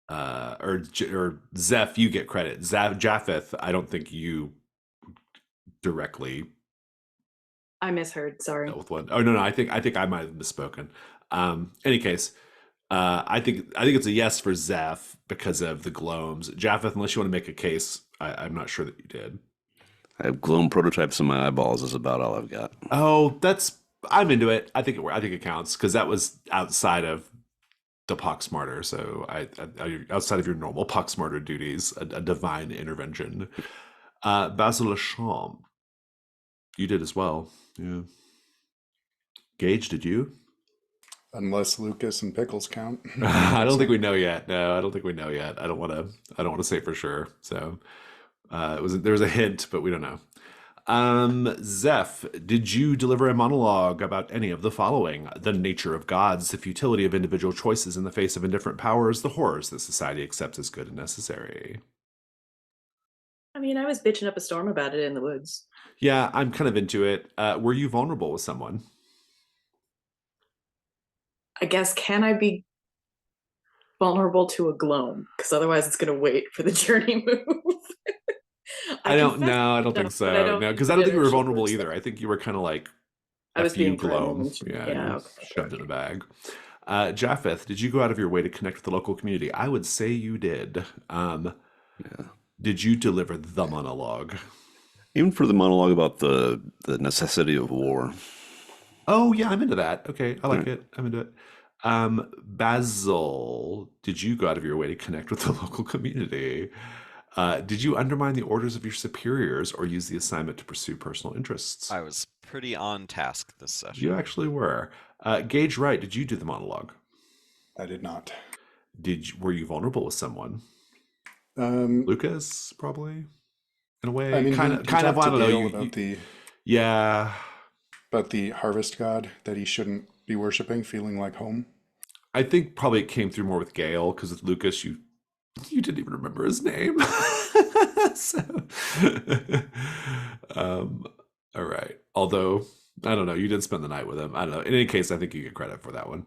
Or Zeph, you get credit. Japheth, I don't think you directly. I misheard. Sorry. Dealt with one. Oh no, I think I might have misspoken. Any case, I think it's a yes for Zeph because of the glomes. Japheth, unless you want to make a case, I'm not sure that you did. I have gloam prototypes in my eyeballs is about all I've got. Oh, I'm into it. I think it counts because that was outside of the Poxmartyr. So I outside of your normal Poxmartyr duties, a divine intervention. Basil Lechamp, you did as well. Yeah. Gage, did you? Unless Lucas and Pickles count. I don't think we know yet. No, I don't think we know yet. I don't want to say for sure. So there was a hint, but we don't know. Zeph, did you deliver a monologue about any of the following? The nature of gods, the futility of individual choices in the face of indifferent powers, the horrors that society accepts as good and necessary. I mean, I was bitching up a storm about it in the woods. Yeah, I'm kind of into it. Were you vulnerable with someone? I guess, can I be vulnerable to a gloam? Because otherwise it's going to wait for the journey move. I don't confess know. I don't think stuff, but I so. don't No, think because that I don't it think you were actually vulnerable works either. that I think you were kind of like, I was F you, being Gloam. threatened. Yeah, Yeah, you okay, shoved in okay. a bag. Japheth, did you go out of your way to connect with the local community? I would say you did. Yeah. Did you deliver the monologue? Even for the monologue about the necessity of war. Oh, yeah, I'm into that. Okay, I like Right. it. I'm into it. Basil, did you go out of your way to connect with the local community? Did you undermine the orders of your superiors or use the assignment to pursue personal interests? I was pretty on task this session. You actually were. Gage Wright, did you do the monologue? I did not. Were you vulnerable with someone? Um, Lucas, probably, in a way. I mean, Kind he of. I talked to don't know. Gale about Yeah. the harvest god that he shouldn't be worshiping, feeling like home. I think probably it came through more with Gale because with Lucas, you didn't even remember his name. So, all right. Although I don't know, you did spend the night with him. I don't know. In any case, I think you get credit for that one.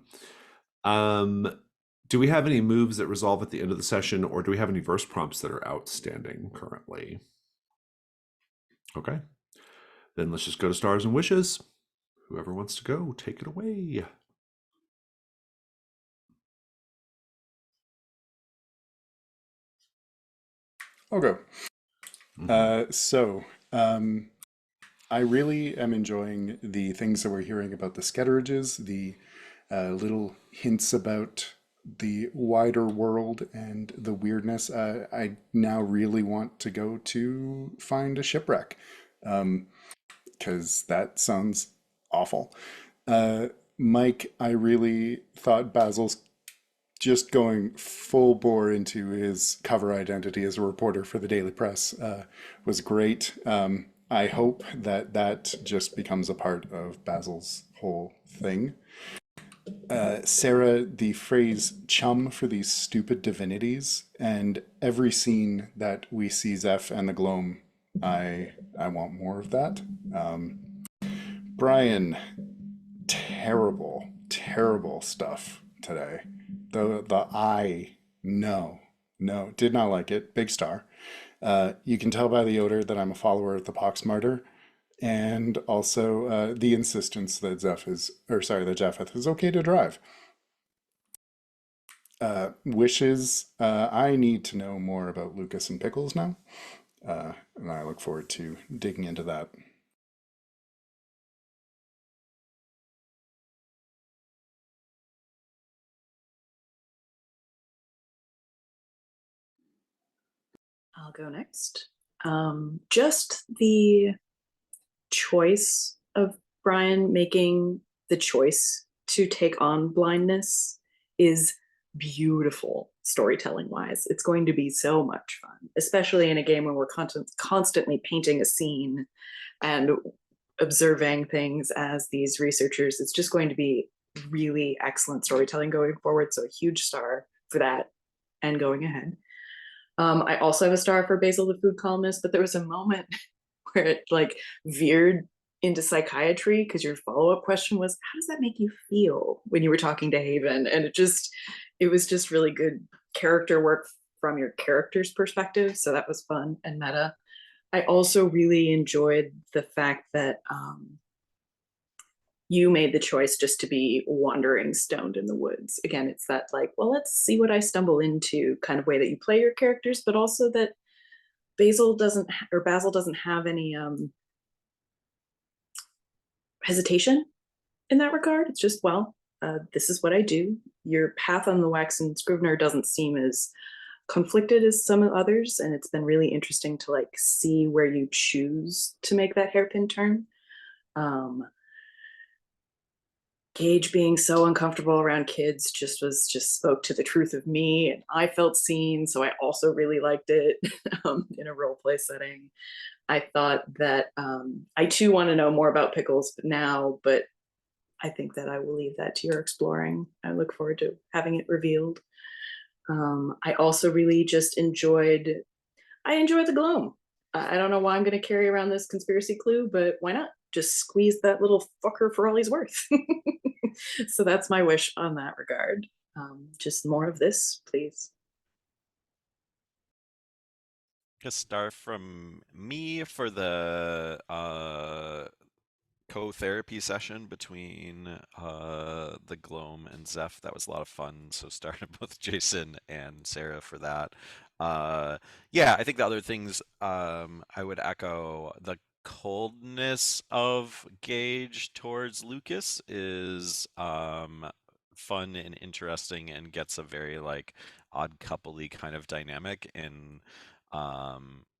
Do we have any moves that resolve at the end of the session, or do we have any verse prompts that are outstanding currently? Okay. Then let's just go to stars and wishes. Whoever wants to go, take it away. I'll go. I really am enjoying the things that we're hearing about the Sketterages, the little hints about the wider world and the weirdness. I now really want to go to find a shipwreck because that sounds awful. Mike, I really thought Basil's just going full bore into his cover identity as a reporter for the Daily Press was great. I hope that that just becomes a part of Basil's whole thing. Sarah, the phrase chum for these stupid divinities, and every scene that we see Zeph and the Gloam, I want more of that. Brian, terrible, terrible stuff today. The no, did not like it. Big star. You can tell by the odor that I'm a follower of the Poxmartyr, and also the insistence that Japheth is okay to drive. Wishes. I need to know more about Lucas and Pickles now, and I look forward to digging into that. I'll go next. Just the choice of Brian making the choice to take on blindness is beautiful storytelling wise. It's going to be so much fun, especially in a game where we're constantly painting a scene and observing things as these researchers. It's just going to be really excellent storytelling going forward. So a huge star for that and going ahead. I also have a star for Basil the food columnist, but there was a moment where it like veered into psychiatry because your follow-up question was, how does that make you feel when you were talking to Haven? And it was just really good character work from your character's perspective. So that was fun and meta. I also really enjoyed the fact that you made the choice just to be wandering stoned in the woods. Again, it's that like, well, let's see what I stumble into kind of way that you play your characters, but also that Basil doesn't have any hesitation in that regard. It's just, well, this is what I do. Your path on the Waxen Scrivener doesn't seem as conflicted as some others, and it's been really interesting to like see where you choose to make that hairpin turn. Gage being so uncomfortable around kids just spoke to the truth of me, and I felt seen, so I also really liked it in a role play setting. I thought that I too want to know more about pickles now, but I think that I will leave that to your exploring. I look forward to having it revealed. I also really just enjoyed the gloam. I don't know why I'm going to carry around this conspiracy clue, but why not? Just squeeze that little fucker for all he's worth. So that's my wish on that regard. Just more of this, please. A star from me for the co-therapy session between the Gloam and Zeph. That was a lot of fun. So star to both Jason and Sarah for that. Yeah, I think the other things I would echo the coldness of Gage towards Lucas is fun and interesting and gets a very like odd coupley kind of dynamic in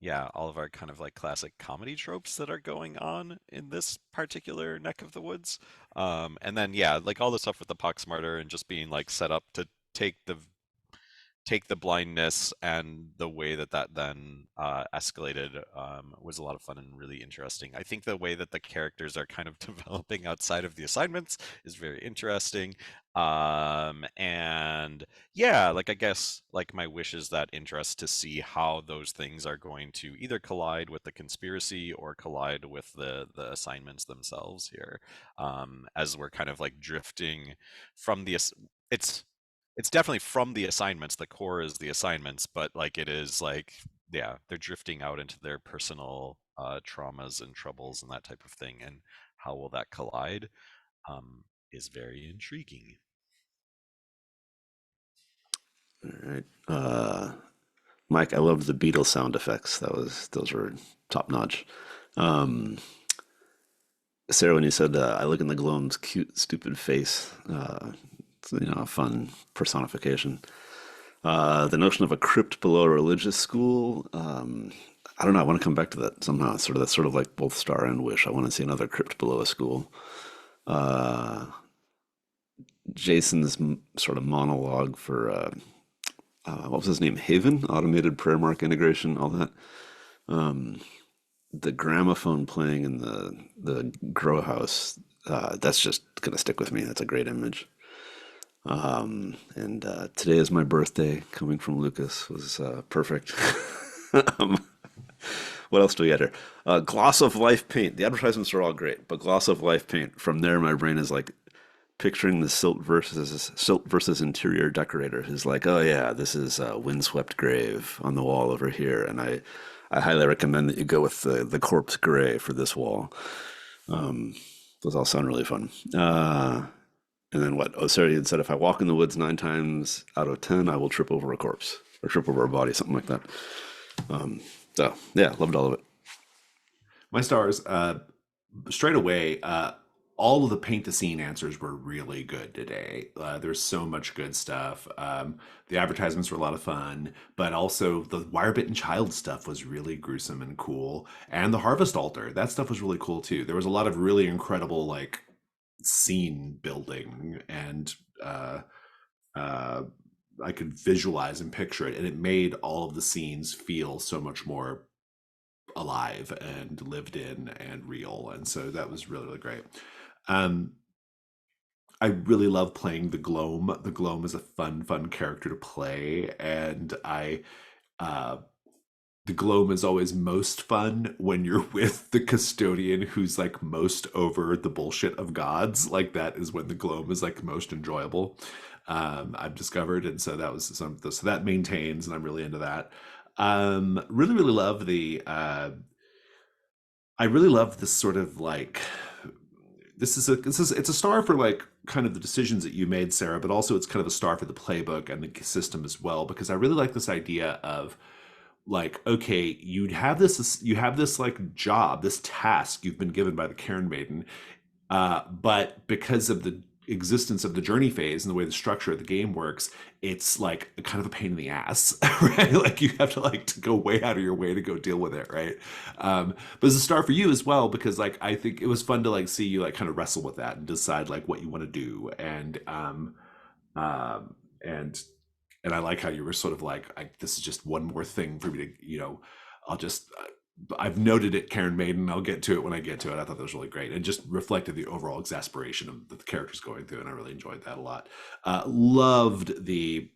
yeah, all of our kind of like classic comedy tropes that are going on in this particular neck of the woods. And then yeah, like all the stuff with the Poxmartyr and just being like set up to take the take the blindness and the way that that then escalated was a lot of fun and really interesting. I think the way that the characters are kind of developing outside of the assignments is very interesting. And yeah, like I guess like my wish is that interest to see how those things are going to either collide with the conspiracy or collide with the assignments themselves here, as we're kind of like drifting from the it's definitely from the assignments. The core is the assignments, but like it is like yeah, they're drifting out into their personal traumas and troubles and that type of thing. And how will that collide is very intriguing. All right. Mike, I love the Beatles sound effects. Those were top notch. Um, Sarah, when you said I look in the Gloam's cute, stupid face, it's, a fun personification. The notion of a crypt below a religious school. I don't know. I want to come back to that somehow. That's sort of like both star and wish. I want to see another crypt below a school. Uh, Jason's sort of monologue for what was his name? Haven, automated prayer mark integration, all that. Um, the gramophone playing in the grow house. That's just gonna stick with me. That's a great image. And today is my birthday. Coming from Lucas was perfect. um, what else do we get here? Gloss of Life paint. The advertisements are all great, but Gloss of Life paint. From there, my brain is like picturing the Silt versus interior decorator who's like, oh yeah, this is a windswept grave on the wall over here, and I highly recommend that you go with the corpse gray for this wall. Those all sound really fun. And then what? Oh, sorry, had said if I walk in the woods 9 times out of 10, I will trip over a corpse or trip over a body, something like that. So yeah, loved all of it. My stars, straight away, all of the paint the scene answers were really good today. There's so much good stuff. The advertisements were a lot of fun, but also the wire-bitten child stuff was really gruesome and cool. And the harvest altar, that stuff was really cool too. There was a lot of really incredible like scene building, and I could visualize and picture it, and it made all of the scenes feel so much more alive and lived in and real, and so that was really, really great. I really love playing the Gloam. The Gloam is a fun character to play, and the Gloam is always most fun when you're with the custodian who's like most over the bullshit of gods. Like that is when the Gloam is like most enjoyable. I've discovered, and so that was so that maintains, and I'm really into that. Really love the. I really love this sort of like. It's a star for like kind of the decisions that you made, Sarah, but also it's kind of a star for the playbook and the system as well, because I really like this idea of like, okay, you have this like job, this task you've been given by the Cairn Maiden, but because of the existence of the journey phase and the way the structure of the game works, it's like kind of a pain in the ass, right? Like you have to like to go way out of your way to go deal with it, right? But it's a start for you as well, because like I think it was fun to like see you like kind of wrestle with that and decide like what you want to do, um, and and I like how you were sort of like, this is just one more thing for me to, I'll just, I've noted it, Karen Maiden. I'll get to it when I get to it. I thought that was really great and just reflected the overall exasperation of the characters going through, and I really enjoyed that a lot. Loved the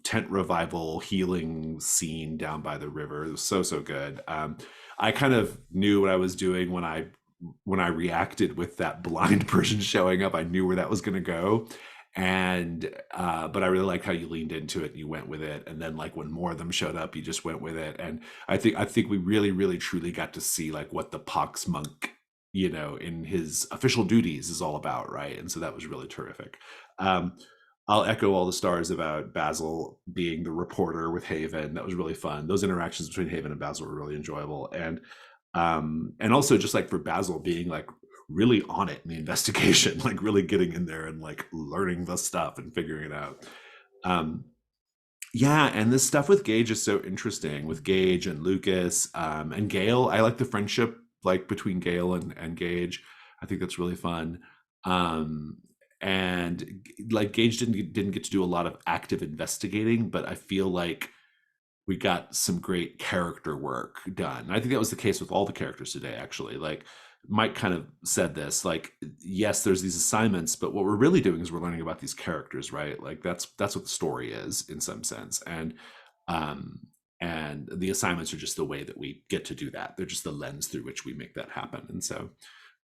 tent revival healing scene down by the river. It was so good. I kind of knew what I was doing when I reacted with that blind person showing up. I knew where that was going to go. And but I really liked how you leaned into it and you went with it, and then like when more of them showed up, you just went with it. And I think we really truly got to see like what the Pox monk, in his official duties is all about, right? And so that was really terrific. I'll echo all the stars about Basil being the reporter with Haven. That was really fun. Those interactions between Haven and Basil were really enjoyable. And also just like for Basil being like really on it in the investigation, like really getting in there and like learning the stuff and figuring it out. Yeah, and this stuff with Gage is so interesting, with Gage and Lucas, and Gale. I like the friendship like between Gale and Gage. I think that's really fun. And like Gage didn't get to do a lot of active investigating, but I feel like we got some great character work done. And I think that was the case with all the characters today, actually. Like Mike kind of said this, like, yes, there's these assignments, but what we're really doing is we're learning about these characters, right? Like that's what the story is in some sense. And the assignments are just the way that we get to do that. They're just the lens through which we make that happen. And so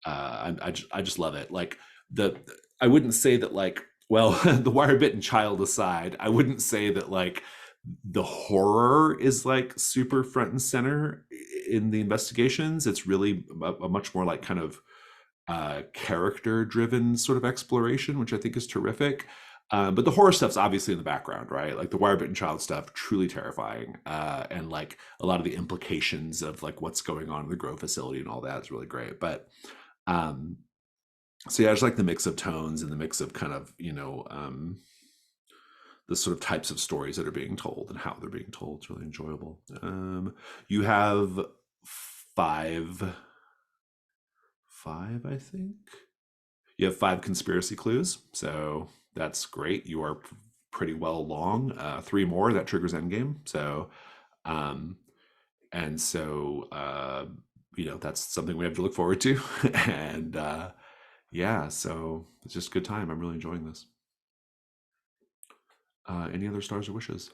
I just love it. Like I wouldn't say that like, well, the wire-bitten child aside, I wouldn't say that like the horror is like super front and center in the investigations. It's really a much more like kind of character driven sort of exploration, which I think is terrific. But the horror stuff's obviously in the background, right? Like the wire-bitten child stuff, truly terrifying. And like a lot of the implications of like what's going on in the grow facility and all that is really great. But so yeah, I just like the mix of tones and the mix of kind of, the sort of types of stories that are being told and how they're being told. It's really enjoyable. You have five, I think. You have 5 conspiracy clues, so that's great. You are pretty well along. 3 more, that triggers endgame. So, and so, that's something we have to look forward to. And yeah, so it's just a good time. I'm really enjoying this. Any other stars or wishes?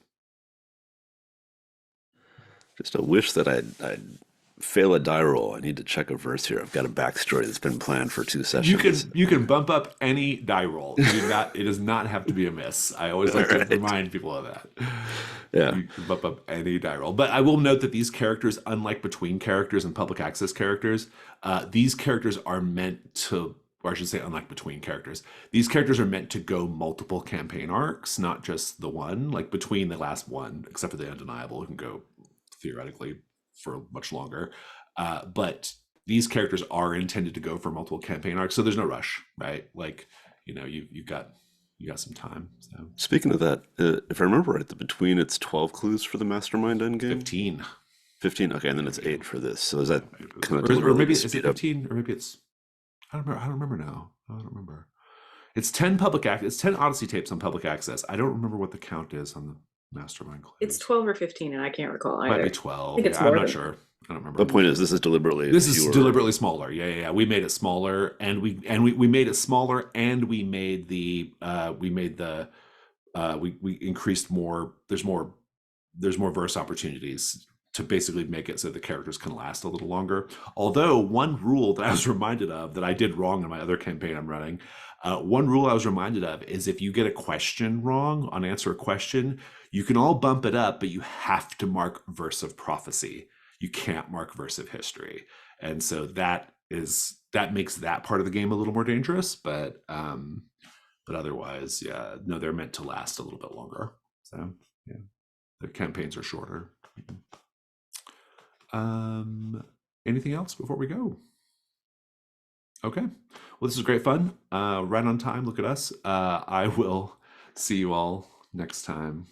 Just a wish that I'd fail a die roll. I need to check a verse here. I've got a backstory that's been planned for 2 sessions. You can bump up any die roll. It does not have to be a miss. I always like to remind people of that. Yeah. You can bump up any die roll. But I will note that these characters, unlike between characters and public access characters, these characters are meant to, or I should say unlike between characters, these characters are meant to go multiple campaign arcs, not just the one. Like between the last one, except for the Undeniable, it can go theoretically for much longer. But these characters are intended to go for multiple campaign arcs, so there's no rush, right? Like, you've got some time. So Speaking of that, if I remember right, the between it's 12 clues for the Mastermind endgame. 15. Okay, and then it's 8 for this. So is that kind of or maybe is it speed up? 15, or maybe it's I don't remember now. I don't remember. It's 10 it's 10 Odyssey tapes on public access. I don't remember what the count is on the Mastermind clues. It's 12 or 15, and I can't recall It either. might be 12. I think it's I'm more not than sure. I don't remember. The point is, this is deliberately smaller. Yeah. We made it smaller, and we made it smaller, and we made the we increased more. There's more verse opportunities to basically make it so the characters can last a little longer. Although one rule that I was reminded of that I did wrong in my other campaign I'm running, one rule I was reminded of is if you get a question wrong on answer a question, you can all bump it up, but you have to mark verse of prophecy. You can't mark verse of history. And so that makes that part of the game a little more dangerous, but otherwise, yeah, no, they're meant to last a little bit longer. So yeah, the campaigns are shorter. Anything else before we go? Okay. Well, this was great fun. Right on time. Look at us. I will see you all next time.